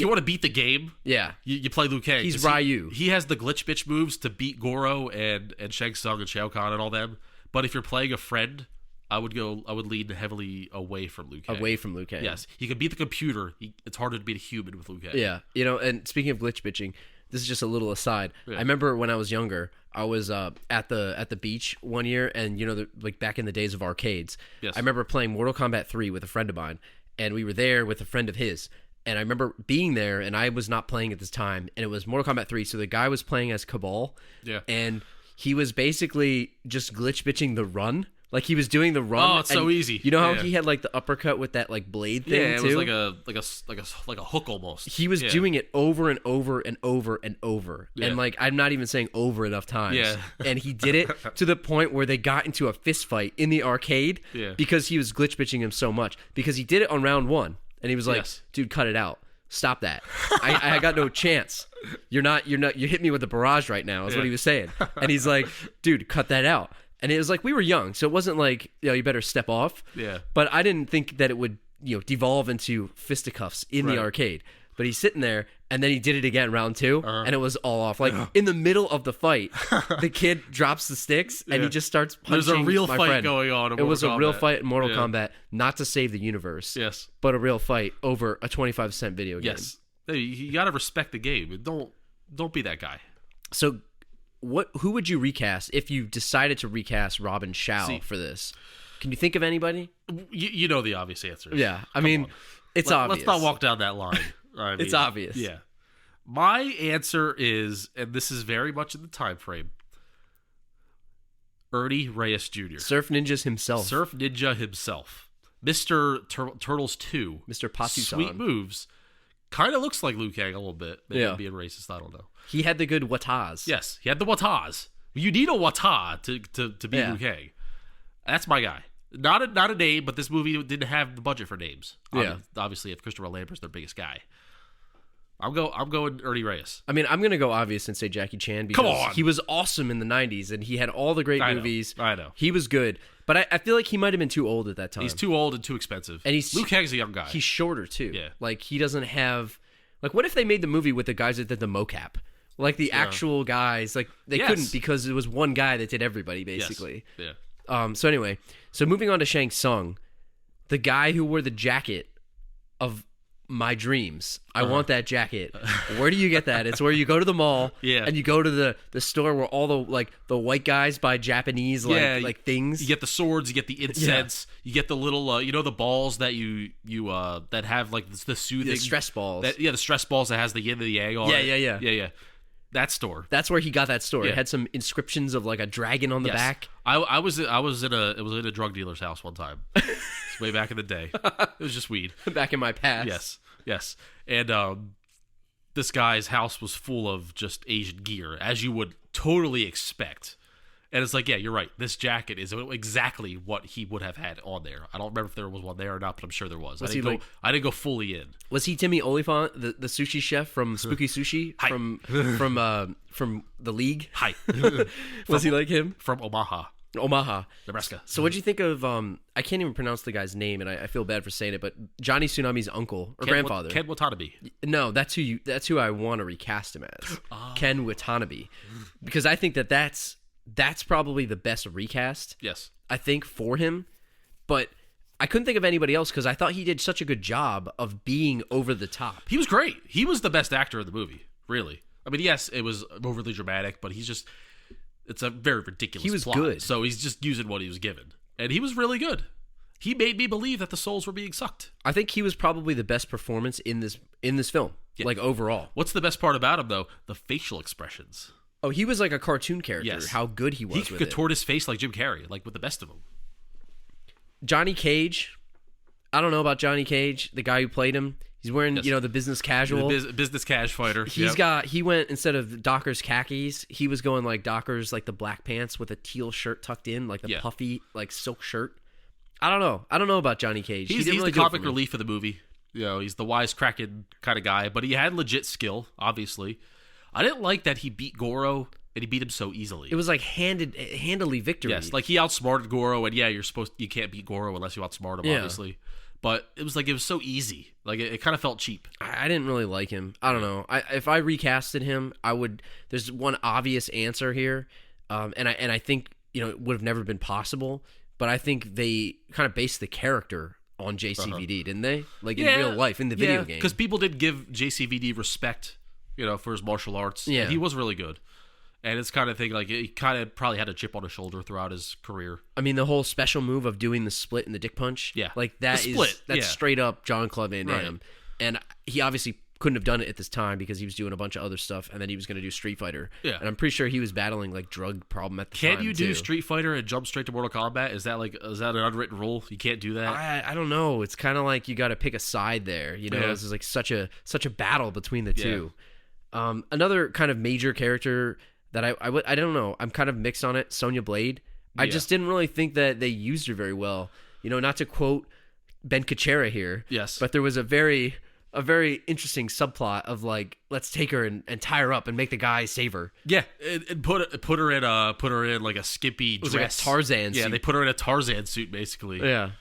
you want to beat the game. Yeah, you play Liu Kang. He's Ryu. He has the glitch bitch moves to beat Goro and Shang Tsung and Shao Kahn and all them. But if you're playing a friend, I would lean heavily away from Liu Kang. Away from Liu Kang. Yes, he can beat the computer. It's harder to beat a human with Liu Kang. Yeah, and speaking of glitch bitching, this is just a little aside. Yeah. I remember when I was younger, I was at the beach one year, and like back in the days of arcades. Yes. I remember playing Mortal Kombat 3 with a friend of mine, and we were there with a friend of his. And I remember being there, and I was not playing at this time, and it was Mortal Kombat 3. So the guy was playing as Cabal, and he was basically just glitch bitching the run. Like he was doing the run. Oh, it's so easy. You know how he had like the uppercut with that like blade thing it too? was like a hook almost. He was doing it over and over and over and over. Yeah. And like I'm not even saying over enough times. Yeah. And he did it to the point where they got into a fist fight in the arcade because he was glitch bitching him so much. Because he did it on round 1 and he was like, dude, cut it out. Stop that. I got no chance. You hit me with a barrage right now is what he was saying. And he's like, dude, cut that out. And it was like we were young, so it wasn't like you better step off. Yeah. But I didn't think that it would devolve into fisticuffs in the arcade. But he's sitting there, and then he did it again round 2, and it was all off. Like in the middle of the fight, the kid drops the sticks and he just starts punching. There's a real my fight friend. going on. It was a real fight in Mortal Kombat, not to save the universe. Yes. But a real fight over a 25-cent video game. Yes. You got to respect the game. Don't be that guy. So. Who would you recast if you decided to recast Robin Shou for this? Can you think of anybody? You know the obvious answer. Yeah, I mean, it's obvious. Let's not walk down that line. It's obvious. Yeah. My answer is, and this is very much in the time frame, Ernie Reyes Jr. Surf Ninjas himself. Surf Ninja himself. Mr. Turtles 2. Mr. Patsusan. Sweet moves. Kind of looks like Liu Kang a little bit. Maybe Yeah. I'm being racist. I don't know. He had the good watas. Yes, he had the watas. You need a wata to be Yeah. Liu Kang. That's my guy. Not a name, but this movie didn't have the budget for names. Yeah. Obviously, if Christopher Lambert's their biggest guy. I'm going Ernie Reyes. I mean, I'm going to go obvious and say Jackie Chan because Come on. he was awesome in the 90s and he had all the great movies. I know. He was good. But I feel like he might have been too old at that time. He's too old and too expensive. And he's Liu Kang's a young guy. He's shorter, too. Yeah. Like, he doesn't have... Like, what if they made the movie with the guys that did the mocap? Like, the actual guys. Like, they Yes. couldn't because it was one guy that did everybody, basically. Yes. Yeah. So anyway, moving on to Shang Tsung, the guy who wore the jacket of my dreams. I want that jacket. Where do you get that? It's where you go to the mall and you go to the store where all the white guys buy Japanese like things. You get the swords, you get the incense, you get the little the balls that you that have like the soothing The stress balls. The stress balls that has the yin and the yang on it. Yeah. That store. That's where he got that store. Yeah. It had some inscriptions of like a dragon on the back. I was in a drug dealer's house one time. It's way back in the day. It was just weed. Back in my past. Yes. And this guy's house was full of just Asian gear, as you would totally expect. And it's like, yeah, you're right. This jacket is exactly what he would have had on there. I don't remember if there was one there or not, but I'm sure there was. I didn't go fully in. Was he Timmy Oliphant, the sushi chef from Spooky Sushi from the League? Hi. Was he like him? From Omaha, Nebraska. So what'd you think of I can't even pronounce the guy's name and I feel bad for saying it, but Johnny Tsunami's uncle or grandfather. Ken Watanabe. No, that's who I want to recast him as. Ken Watanabe. Because I think that's probably the best recast. Yes. I think for him, but I couldn't think of anybody else because I thought he did such a good job of being over the top. He was great. He was the best actor in the movie, really. I mean, yes, it was overly dramatic, but it's a very ridiculous He was plot. good. So he's just using what he was given. And he was really good. He made me believe that the souls were being sucked. I think he was probably the best performance in this film, like overall. What's the best part about him, though? The facial expressions. Oh, he was like a cartoon character. Yes. How good he was He with could it. contort his face like Jim Carrey, like with the best of them. Johnny Cage. I don't know about Johnny Cage, the guy who played him. He's wearing, the business casual. The business cash fighter. He went, instead of Docker's khakis, he was going like Docker's, like the black pants with a teal shirt tucked in, like the puffy, like silk shirt. I don't know about Johnny Cage. He's really the comic relief of the movie. He's the wisecracking kind of guy, but he had legit skill, obviously. I didn't like that he beat Goro and he beat him so easily. It was like handily victory. Yes, like he outsmarted Goro, and you can't beat Goro unless you outsmart him, obviously. But it was so easy. Like it kind of felt cheap. I didn't really like him. I don't know. If I recasted him, I would. There's one obvious answer here, and I think it would have never been possible. But I think they kind of based the character on JCVD, didn't they? Like in real life, in the video game. Because people did give JCVD respect, for his martial arts. Yeah, and he was really good. And it's kind of thing like he kind of probably had a chip on his shoulder throughout his career. I mean, the whole special move of doing the split and the dick punch, like that's straight up Jean-Claude Van Damme, right. And he obviously couldn't have done it at this time because he was doing a bunch of other stuff, and then he was going to do Street Fighter. Yeah, and I'm pretty sure he was battling like drug problem at the time. Can you do Street Fighter and jump straight to Mortal Kombat? Is that an unwritten rule? You can't do that. I don't know. It's kind of like you got to pick a side there. This is like such a battle between the two. Another kind of major character that I don't know. I'm kind of mixed on it. Sonya Blade. I just didn't really think that they used her very well. Not to quote Ben Kuchera here. Yes. But there was a very interesting subplot of like, let's take her and tie her up and make the guy save her. Yeah, and put her in like a skimpy dress. Like a Tarzan suit. Yeah, they put her in a Tarzan suit basically. Yeah.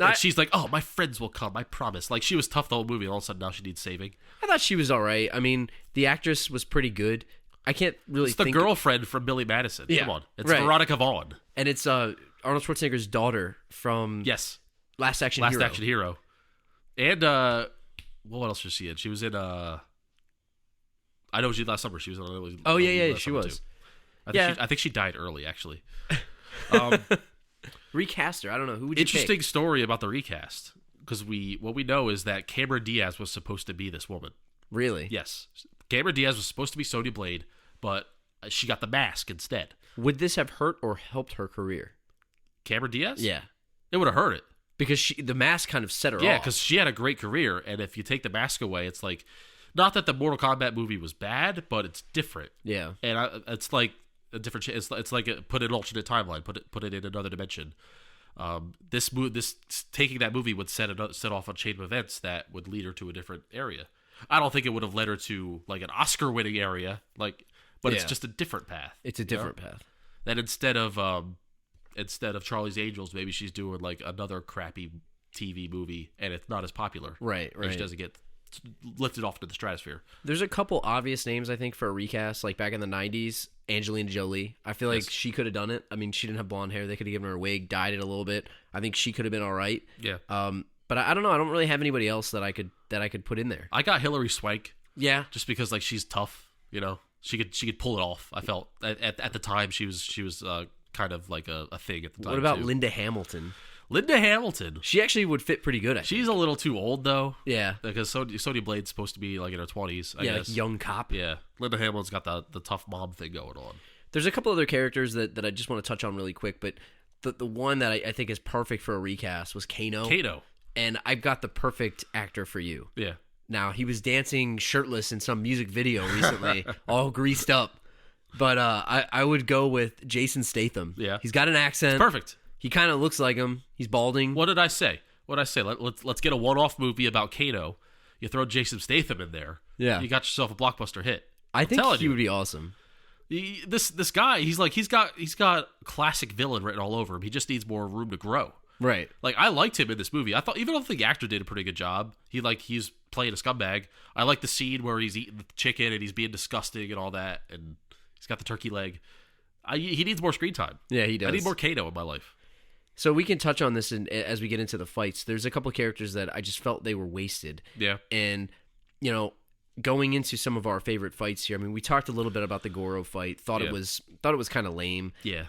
And she's like, "Oh, my friends will come. I promise." Like she was tough the whole movie, and all of a sudden now she needs saving. I thought she was all right. I mean, the actress was pretty good. I can't really. It's the girlfriend from Billy Madison. Yeah, come on, it's right. Veronica Vaughn, and it's Arnold Schwarzenegger's daughter from Last Action Hero. And what else was she in? She was in I know she last summer. She was in. Oh yeah, she was. I think she died early actually. Recast her. I don't know. Who would you Interesting pick? Story about the recast, because what we know is that Cameron Diaz was supposed to be this woman. Really? Yes. Cameron Diaz was supposed to be Sonya Blade, but she got the mask instead. Would this have hurt or helped her career? Cameron Diaz? Yeah. It would have hurt it. Because the mask kind of set her off. Yeah, because she had a great career, and if you take the mask away, it's like, not that the Mortal Kombat movie was bad, but it's different. Yeah. And it's like a different. It's like put in an alternate timeline, put it in another dimension. This taking that movie would set off a chain of events that would lead her to a different area. I don't think it would have led her to like an Oscar-winning area, but it's just a different path. It's a different path. That instead of Charlie's Angels, maybe she's doing like another crappy TV movie, and it's not as popular. Right. And she doesn't get lifted off to the stratosphere. There's a couple obvious names, I think, for a recast. Like back in the 90s, Angelina Jolie. I feel like she could have done it. I mean, she didn't have blonde hair. They could have given her a wig, dyed it a little bit. I think she could have been all right. Yeah. But I don't know. I don't really have anybody else that I could put in there. I got Hilary Swank. Yeah. Just because like she's tough, you know. She could pull it off. I felt at the time she was kind of like a thing at the time. What about too. Linda Hamilton? Linda Hamilton. She actually would fit pretty good, I think. She's a little too old, though. Yeah. Because Sonya Blade's supposed to be, like, in her 20s, I guess. Like young cop. Yeah. Linda Hamilton's got the tough mom thing going on. There's a couple other characters that I just want to touch on really quick, but the one that I think is perfect for a recast was Kano. Kano. And I've got the perfect actor for you. Yeah. Now, he was dancing shirtless in some music video recently, all greased up. But I would go with Jason Statham. Yeah. He's got an accent. It's perfect. He kind of looks like him. He's balding. What did I say? Let's get a one-off movie about Kano. You throw Jason Statham in there. Yeah. You got yourself a blockbuster hit. I think he would be awesome. This guy, he's got classic villain written all over him. He just needs more room to grow. Right. Like, I liked him in this movie. I thought, even though the actor did a pretty good job, he's playing a scumbag. I like the scene where he's eating the chicken and he's being disgusting and all that, and he's got the turkey leg. He needs more screen time. Yeah, he does. I need more Kano in my life. So we can touch on this as we get into the fights. There's a couple of characters that I just felt they were wasted. Yeah. And, going into some of our favorite fights here, I mean, we talked a little bit about the Goro fight. Thought it was kind of lame. Yeah.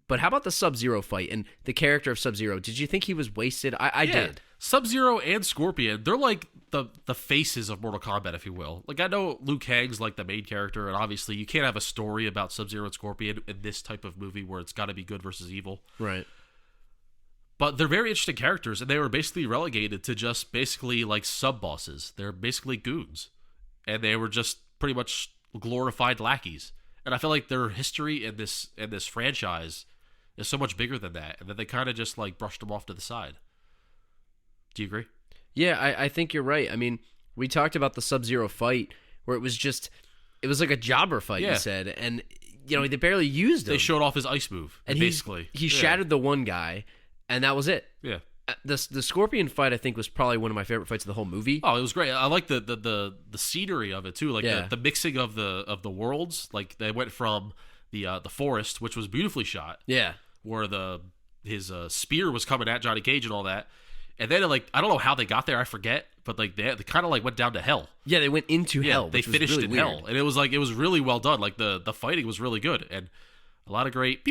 But how about the Sub-Zero fight and the character of Sub-Zero? Did you think he was wasted? I did. Sub-Zero and Scorpion, they're like the faces of Mortal Kombat, if you will. Like, I know Liu Kang's like the main character, and obviously you can't have a story about Sub-Zero and Scorpion in this type of movie where it's got to be good versus evil. Right. But they're very interesting characters, and they were basically relegated to just basically like sub-bosses. They're basically goons. And they were just pretty much glorified lackeys. And I feel like their history in this franchise is so much bigger than that, and that they kind of just like brushed them off to the side. Do you agree? Yeah, I think you're right. I mean, we talked about the Sub-Zero fight where it was like a jobber fight, you said, and they barely used him. They showed off his ice move, and basically. He shattered the one guy, and that was it. Yeah. The Scorpion fight, I think, was probably one of my favorite fights of the whole movie. Oh, it was great. I like the scenery of it too, like the mixing of the worlds. Like, they went from the forest, which was beautifully shot. Yeah, where his spear was coming at Johnny Cage and all that, and then I don't know how they got there. I forget, but like they kind of like went down to hell. Yeah, they went into hell. They finished really in weird. Hell, and it was really well done. Like the fighting was really good, and a lot of great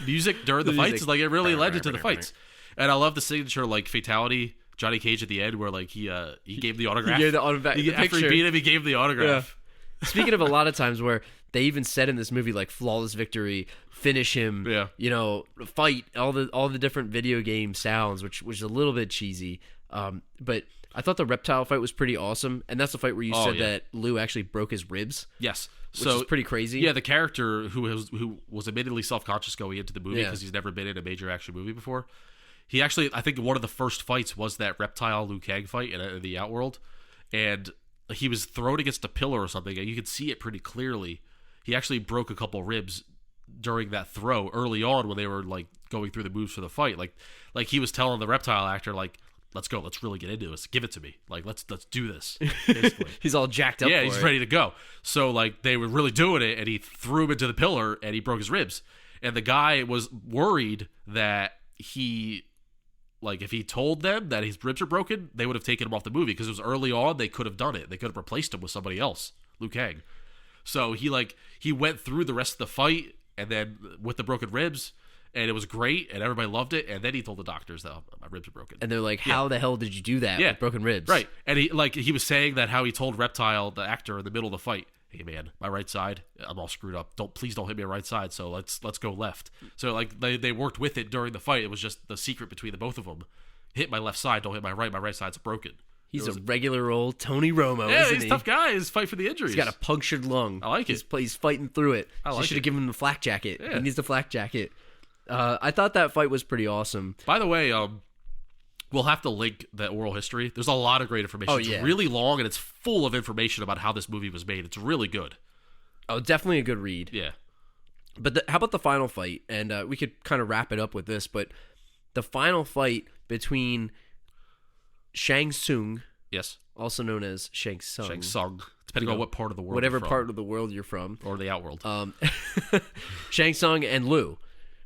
music during the fights. Like, it really led into the fights. And I love the signature like fatality Johnny Cage at the end, where like he gave the autograph. He gave the autograph. After he beat him, he gave the autograph. Yeah. Speaking of a lot of times where they even said in this movie like flawless victory, finish him, fight, all the different video game sounds, which was a little bit cheesy. But I thought the reptile fight was pretty awesome, and that's the fight where you said that Liu actually broke his ribs. Yes. Which is pretty crazy. Yeah, the character who was admittedly self-conscious going into the movie because he's never been in a major action movie before. He actually, I think one of the first fights was that reptile Liu Kang fight in the Outworld, and he was thrown against a pillar or something, and you could see it pretty clearly. He actually broke a couple ribs during that throw early on when they were like going through the moves for the fight. Like he was telling the reptile actor, like, let's go, let's really get into this, give it to me, like let's do this. Basically. He's all jacked up. Yeah, he's ready to go. So like they were really doing it, and he threw him into the pillar, and he broke his ribs. And the guy was worried that if he told them that his ribs are broken, they would have taken him off the movie, because it was early on. They could have done it. They could have replaced him with somebody else, Liu Kang. So he went through the rest of the fight, and then with the broken ribs, and it was great, and everybody loved it. And then he told the doctors that my ribs are broken, and they're like, "How the hell did you do that with broken ribs?" Right. And he was saying that how he told Reptile, the actor, in the middle of the fight, hey man, my right side, I'm all screwed up. Please don't hit me on right side. So let's go left. So like they worked with it during the fight. It was just the secret between the both of them. Hit my left side, don't hit my right. My right side's broken. He's a regular old Tony Romo, yeah, isn't he's he? a tough guy. He's fight for the injuries. He's got a punctured lung. I like it. He's fighting through it. I like should it. have given him the flak jacket. Yeah. He needs the flak jacket. I thought that fight was pretty awesome. By the way, we'll have to link that oral history. There's a lot of great information. Oh, It's yeah. really long, and it's full of information about how this movie was made. It's really good. Oh, definitely a good read. Yeah. But how about the final fight? And we could kind of wrap it up with this, but the final fight between Shang Tsung, Yes. also known as Shang Tsung. Shang Tsung, depending on what part of the world Whatever you're from. part of the world you're from. Or the Outworld. Shang Tsung and Liu.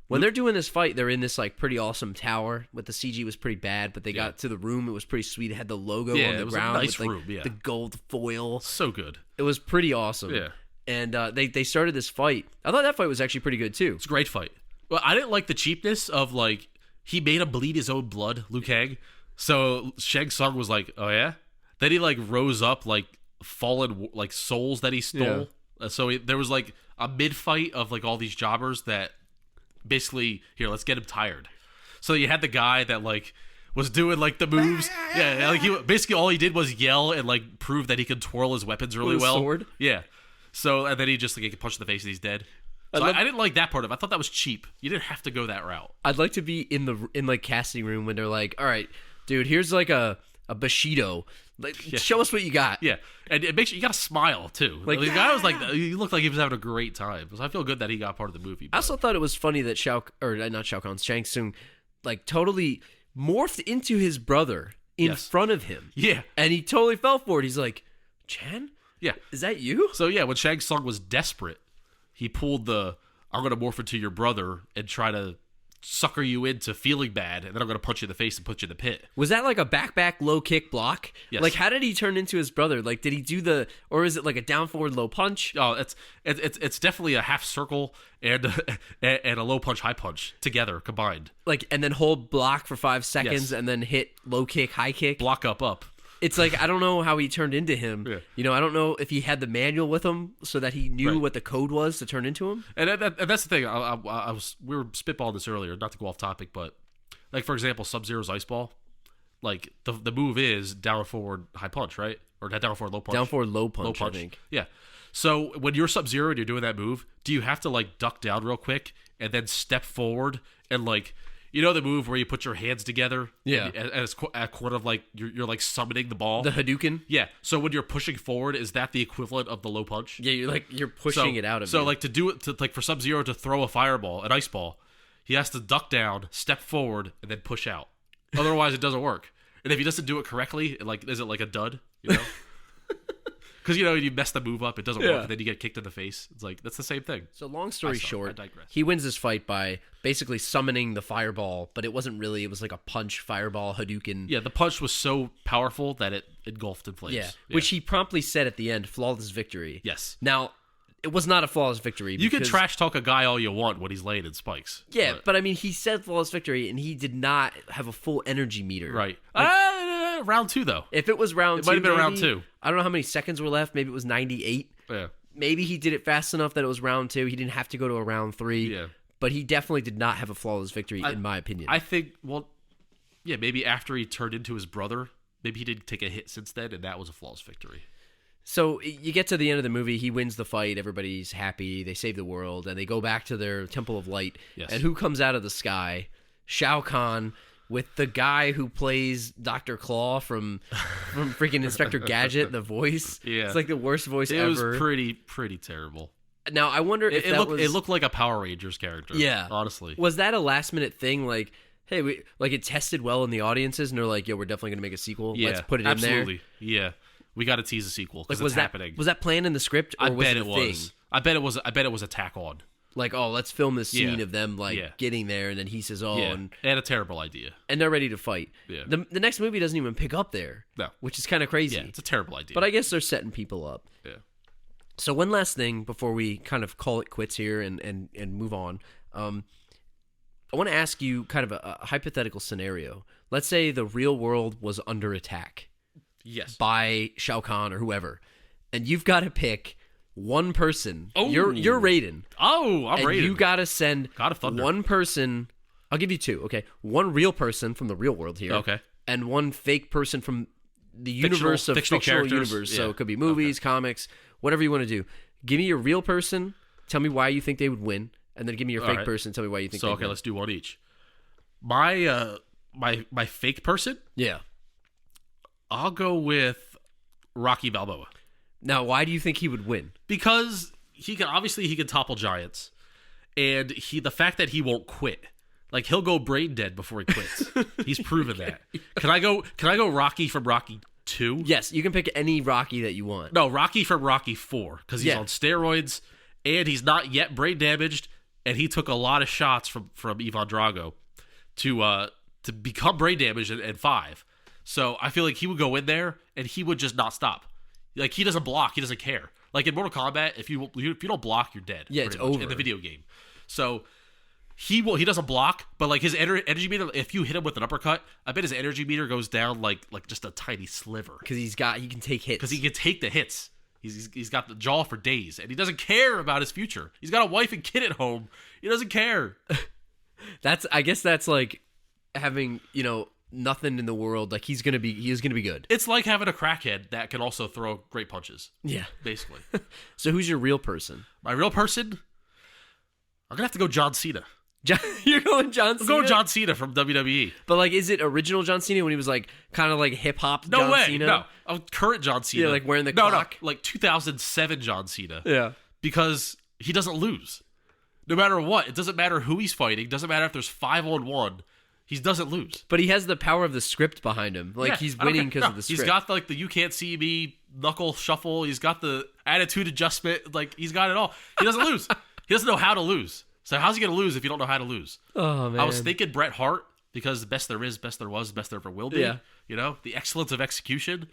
When they're doing this fight, they're in this like pretty awesome tower. But the CG was pretty bad, but they got to the room. It was pretty sweet. It had the logo Yeah, on the it was a ground nice with like, room, yeah. the gold foil. So good. It was pretty awesome. Yeah. And they started this fight. I thought that fight was actually pretty good too. It's a great fight. Well, I didn't like the cheapness of like he made him bleed his own blood, Liu Kang. So Shang Tsung was like, "Oh yeah." Then he like rose up like fallen like souls that he stole. So there was like a mid fight of like all these jobbers that basically here, let's get him tired. So you had the guy that like was doing like the moves. Yeah, like he basically all he did was yell and like prove that he could twirl his weapons really With a well. sword? Yeah. So and then he just like get punched in the face and he's dead. So I didn't like that part of it. I thought that was cheap. You didn't have to go that route. I'd like to be in like casting room when they're like, "All right, dude, here's like a Bushido. Like, show us what you got." Yeah, and it makes you got to smile too. Like the guy was like, he looked like he was having a great time. So I feel good that he got part of the movie. I also thought it was funny that Shang Tsung, like totally morphed into his brother in front of him. Yeah, and he totally fell for it. He's like, "Chan, yeah, is that you?" So yeah, when Shang Tsung was desperate, he pulled the "I'm gonna morph into your brother and try to sucker you into feeling bad, and then I'm gonna punch you in the face and put you in the pit." Was that like a back low kick block? Yes. Like, how did he turn into his brother? Like, did he do or is it like a down forward low punch? Oh, it's definitely a half circle and a low punch, high punch together combined. Like, and then hold block for 5 seconds, Yes. and then hit low kick, high kick. Block up. It's like, I don't know how he turned into him. Yeah. You know, I don't know if he had the manual with him so that he knew what the code was to turn into him. And that's the thing. We were spitballing this earlier, not to go off topic, but like for example, Sub-Zero's ice ball. Like the move is down forward high punch, right? Or down forward low punch. Down forward low punch, I think. Yeah. So when you're Sub-Zero and you're doing that move, do you have to like duck down real quick and then step forward and like, you know, the move where you put your hands together? Yeah. And it's kind of like you're like summoning the ball. The Hadouken? Yeah. So when you're pushing forward, is that the equivalent of the low punch? Yeah, you're pushing it out of you. So like to do it like for Sub-Zero to throw an ice ball, he has to duck down, step forward, and then push out. Otherwise, it doesn't work. And if he doesn't do it correctly, like is it like a dud? You know. Because, you know, you mess the move up, it doesn't work, and then you get kicked in the face. It's like, that's the same thing. So long story I short, digress. he wins this fight by basically summoning the fireball, but it wasn't really, it was like a punch, fireball, Hadouken. Yeah, the punch was so powerful that it engulfed in flames. Yeah, which he promptly said at the end, flawless victory. Yes. Now, it was not a flawless victory. You can because- trash talk a guy all you want when he's laying in spikes. Yeah, but I mean, he said flawless victory, and he did not have a full energy meter. Right. Round 2, though. If it was round 2, It might have been round maybe, 2. I don't know how many seconds were left. Maybe it was 98. Yeah. Maybe he did it fast enough that it was round 2. He didn't have to go to a round 3. Yeah. But he definitely did not have a flawless victory, in my opinion. I think, well, yeah, maybe after he turned into his brother, maybe he did take a hit since then, and that was a flawless victory. So you get to the end of the movie, he wins the fight, everybody's happy, they save the world, and they go back to their Temple of Light. Yes. And who comes out of the sky? Shao Kahn with the guy who plays Dr. Claw from freaking Inspector Gadget, the voice. Yeah. It's like the worst voice It ever. was pretty terrible. Now, I wonder if It looked like a Power Rangers character. Yeah. Honestly. Was that a last-minute thing, like, hey, it tested well in the audiences, and they're like, yo, we're definitely going to make a sequel. Yeah, Let's put it absolutely. in there. Yeah. We got to tease a sequel because was it's that happening. Was that planned in the script, or I was bet it it a was. thing? I bet it was a tack on. Like, oh, let's film this scene Yeah. of them getting there, and then he says, oh, Yeah. and a terrible idea. they're ready to fight. Yeah. The next movie doesn't even pick up there. No. Which is kind of crazy. Yeah, it's a terrible idea. But I guess they're setting people up. Yeah. So one last thing before we kind of call it quits here and move on. I want to ask you kind of a hypothetical scenario. Let's say the real world was under attack Yes. by Shao Kahn or whoever, and you've got to pick one person. Oh. You're Raiden. Oh, I'm and Raiden. you got to send God of Thunder. one person. I'll give you two, okay? One real person from the real world here. Okay. And one fake person from the universe of fictional characters. universe. Yeah. So it could be movies, comics, whatever you want to do. Give me your real person. Tell me why you think they would win. And then give me your fake person. Tell me why you think they would win. Let's do one each. My fake person? Yeah. I'll go with Rocky Balboa. Now, why do you think he would win? Because he can topple giants. And the fact that he won't quit. Like, he'll go brain dead before he quits. He's proven that. Can I go Rocky from Rocky 2? Yes, you can pick any Rocky that you want. No, Rocky from Rocky 4, because he's on steroids, and he's not yet brain damaged, and he took a lot of shots from Ivan Drago to become brain damaged in 5. So I feel like he would go in there, and he would just not stop. Like, he doesn't block, he doesn't care. Like in Mortal Kombat, if you don't block, you're dead. Yeah, it's over in the video game. So he doesn't block, but like his energy meter, if you hit him with an uppercut, I bet his energy meter goes down like just a tiny sliver. Because he can take hits. Because he can take the hits. He's got the jaw for days, and he doesn't care about his future. He's got a wife and kid at home. He doesn't care. I guess that's like having, nothing in the world. Like he is gonna be good. It's like having a crackhead that can also throw great punches. Yeah, basically. So who's your real person? My real person? I'm gonna have to go John Cena. You're going John Cena? I'm going John Cena from WWE. But like, is it original John Cena when he was like kind of like hip hop? No John way. Cena? No, current John Cena. Yeah, like wearing the clock. No, like 2007 John Cena. Yeah, because he doesn't lose, no matter what. It doesn't matter who he's fighting. Doesn't matter if there's 5-on-1. He doesn't lose. But he has the power of the script behind him. Like he's winning because of the script. He's got like the "you can't see me" knuckle shuffle. He's got the attitude adjustment. Like he's got it all. He doesn't lose. He doesn't know how to lose. So how's he going to lose if you don't know how to lose? Oh, man. I was thinking Bret Hart, because the best there is, best there was, best there ever will be. Yeah. The excellence of execution.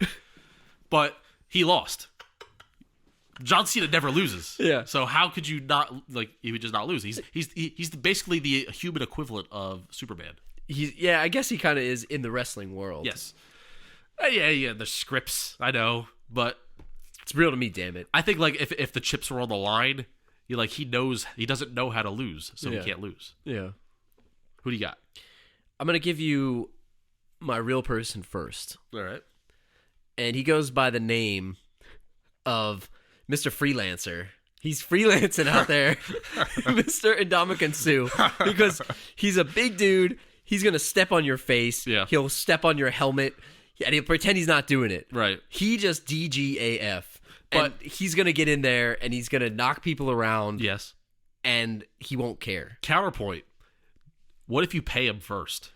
But he lost. John Cena never loses. Yeah. So how could you not, he would just not lose? He's basically the human equivalent of Superman. I guess he kind of is in the wrestling world. Yes. Yeah, the scripts, I know, but it's real to me, damn it. I think like if the chips were on the line, he doesn't know how to lose, so he can't lose. Yeah. Who do you got? I'm going to give you my real person first. All right. And he goes by the name of Mr. Freelancer. He's freelancing out there, Mr. Indomitian Sue, because he's a big dude. He's going to step on your face. Yeah. He'll step on your helmet, and he'll pretend he's not doing it. Right. He just DGAF. But he's going to get in there, and he's going to knock people around. Yes. And he won't care. Counterpoint. What if you pay him first?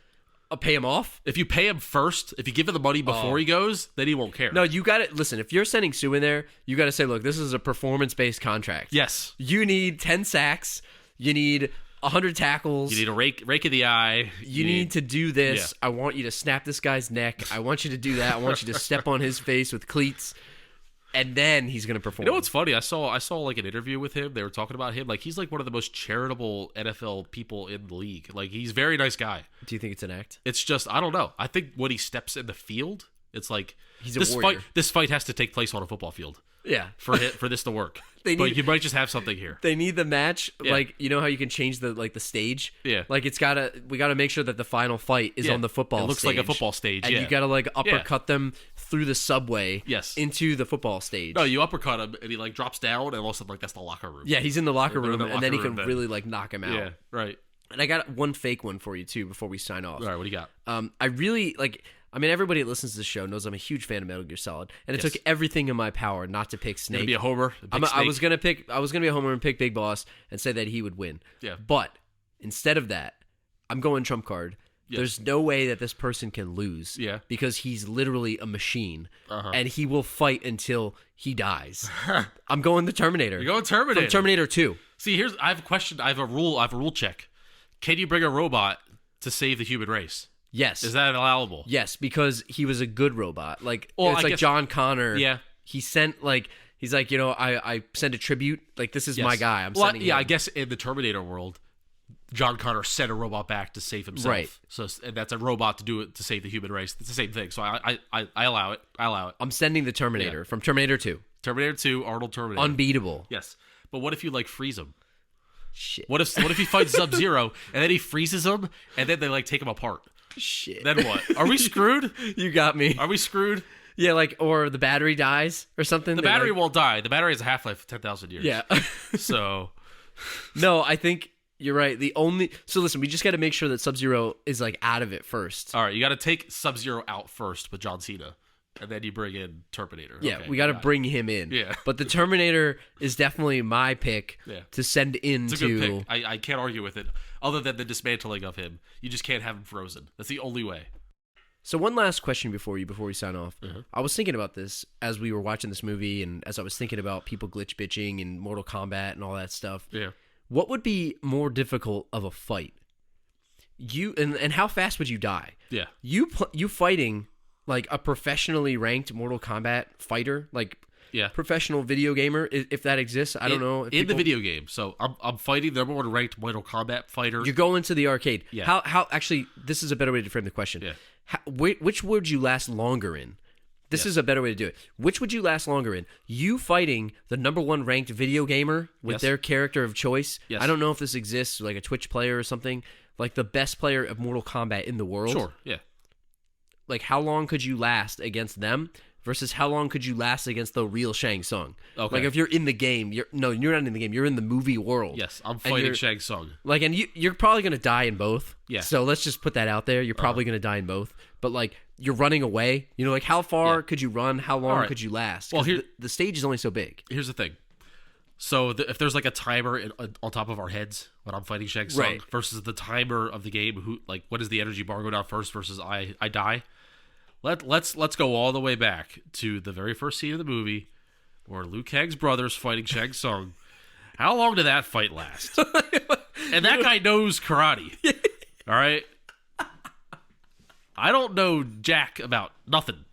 I'll pay him off? If you pay him first, if you give him the money before he goes, then he won't care. No, you got to listen. If you're sending Sue in there, you got to say, look, this is a performance-based contract. Yes. You need 10 sacks. You need 100 tackles. You need a rake of the eye. You need to do this. Yeah. I want you to snap this guy's neck. I want you to do that. I want you to step on his face with cleats. And then he's going to perform. You know what's funny? I saw like an interview with him. They were talking about him. Like he's like one of the most charitable NFL people in the league. Like he's a very nice guy. Do you think it's an act? It's just I don't know. I think when he steps in the field, it's like he's a warrior. This fight has to take place on a football field. Yeah, for this to work. But you might just have something here. They need the match. Yeah. Like you know how you can change the stage. Yeah, like we gotta make sure that the final fight is on the football stage. It looks like a football stage. And you gotta like uppercut them through the subway. Yes. Into the football stage. No, you uppercut him and he like drops down, and all of a sudden that's the locker room. Yeah, he's in the locker room, and then he can really like knock him out. Yeah, right. And I got one fake one for you too before we sign off. All right, what do you got? I really like. I mean, everybody that listens to the show knows I'm a huge fan of Metal Gear Solid, and it took everything in my power not to pick Snake. Gonna be a homer. I was gonna be a homer and pick Big Boss and say that he would win. Yeah. But instead of that, I'm going trump card. Yes. There's no way that this person can lose. Yeah. Because he's literally a machine, and he will fight until he dies. I'm going the Terminator. You're going Terminator. From Terminator 2. See, I have a question. I have a rule check. Can you bring a robot to save the human race? Yes. Is that allowable? Yes, because he was a good robot. Like it's like John Connor. Yeah. He sent he's like, I send a tribute. Like this is my guy. I'm sending him. I guess in the Terminator world, John Connor sent a robot back to save himself. Right. So and that's a robot to do it to save the human race. It's the same thing. So I allow it. I allow it. I'm sending the Terminator from Terminator 2. Terminator 2, Arnold Terminator. Unbeatable. Yes. But what if you, like, freeze him? Shit. What if he fights Sub-Zero, and then he freezes him, and then they, like, take him apart? Shit. Then what? Are we screwed? You got me. Are we screwed? Yeah, like, or the battery dies or something. The battery won't die. The battery has a half-life of 10,000 years. Yeah. So... No, I think you're right. So listen, we just got to make sure that Sub-Zero is, like, out of it first. All right, you got to take Sub-Zero out first with John Cena, and then you bring in Terminator. Yeah, Okay, we got to bring him in. Yeah. But the Terminator is definitely my pick to send into... It's a good pick. I can't argue with it. Other than the dismantling of him. You just can't have him frozen. That's the only way. So one last question before we sign off. Mm-hmm. I was thinking about this as we were watching this movie and as I was thinking about people glitch bitching and Mortal Kombat and all that stuff. Yeah. What would be more difficult of a fight? And how fast would you die? Yeah. You fighting like a professionally ranked Mortal Kombat fighter, like professional video gamer, if that exists. I don't know. In the video game. So I'm fighting the number one ranked Mortal Kombat fighter. You go into the arcade. Yeah. How actually, this is a better way to frame the question. Yeah. Which would you last longer in? This is a better way to do it. Which would you last longer in? You fighting the number one ranked video gamer with their character of choice. Yes. I don't know if this exists, like a Twitch player or something, like the best player of Mortal Kombat in the world. Sure, yeah. Like, how long could you last against them versus how long could you last against the real Shang Tsung? Okay. Like, if you're in the game, you're not in the game. You're in the movie world. Yes, I'm fighting Shang Tsung. Like, and you're probably going to die in both. Yeah. So let's just put that out there. You're probably going to die in both. But, like, you're running away. You know, like, how far could you run? How long could you last? Well, the stage is only so big. Here's the thing. So if there's like a timer on top of our heads when I'm fighting Shang Tsung versus the timer of the game, what does the energy bar go down first versus I die? Let's go all the way back to the very first scene of the movie where Liu Kang's brother's fighting Shang Tsung. How long did that fight last? And that guy knows karate. All right? I don't know jack about nothing.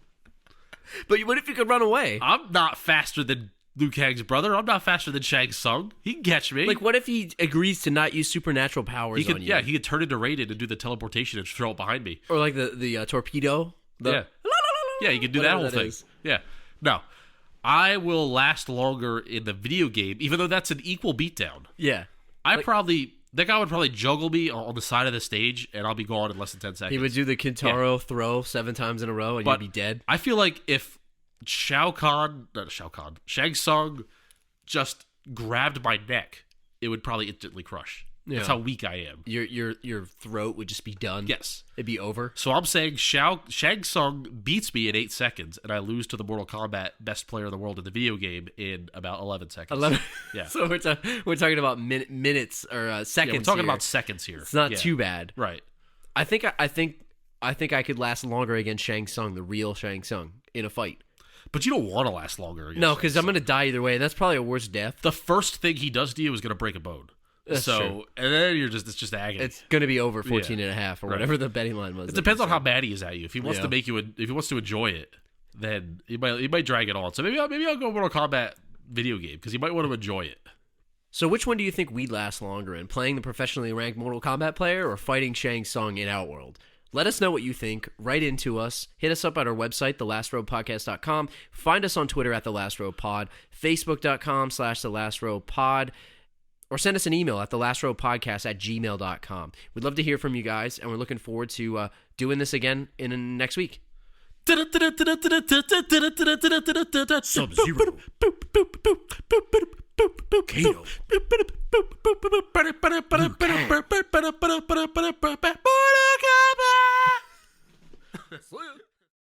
But what if you could run away? I'm not faster than Liu Kang's brother. I'm not faster than Shang Tsung. He can catch me. Like, what if he agrees to not use supernatural powers on you? Yeah, he could turn into Raiden and do the teleportation and throw it behind me. Or like the torpedo. Yeah, you could do that whole thing. Yeah. No, I will last longer in the video game, even though that's an equal beatdown. Yeah. That guy would probably juggle me on the side of the stage, and I'll be gone in less than 10 seconds. He would do the Kintaro throw 7 times in a row, and you'd be dead. I feel like if Shang Tsung just grabbed my neck, it would probably instantly crush. Yeah. That's how weak I am. Your throat would just be done. Yes. It'd be over. So I'm saying Shang Tsung beats me in 8 seconds, and I lose to the Mortal Kombat best player in the world in the video game in about 11 seconds. 11? Yeah. So we're talking about minutes or seconds. Yeah, we're talking about seconds here. It's not too bad. Right. I think I could last longer against Shang Tsung, the real Shang Tsung, in a fight. But you don't want to last longer. No, because I'm going to die either way. That's probably a worse death. The first thing he does to you is going to break a bone. That's true. And then it's just agony. It's going to be over 14 and a half or whatever the betting line was. It depends on how bad he is at you. If he wants to make you, if he wants to enjoy it, then he might drag it on. So maybe I'll go Mortal Kombat video game because he might want to enjoy it. So which one do you think we'd last longer in? Playing the professionally ranked Mortal Kombat player or fighting Shang Tsung in Outworld? Let us know what you think. Write into us. Hit us up at our website, thelastrowpodcast.com. Find us on Twitter at thelastrowpod, facebook.com/thelastrowpod, or send us an email at thelastrowpodcast@gmail.com. We'd love to hear from you guys, and we're looking forward to doing this again in next week. Sub-Zero. Kano.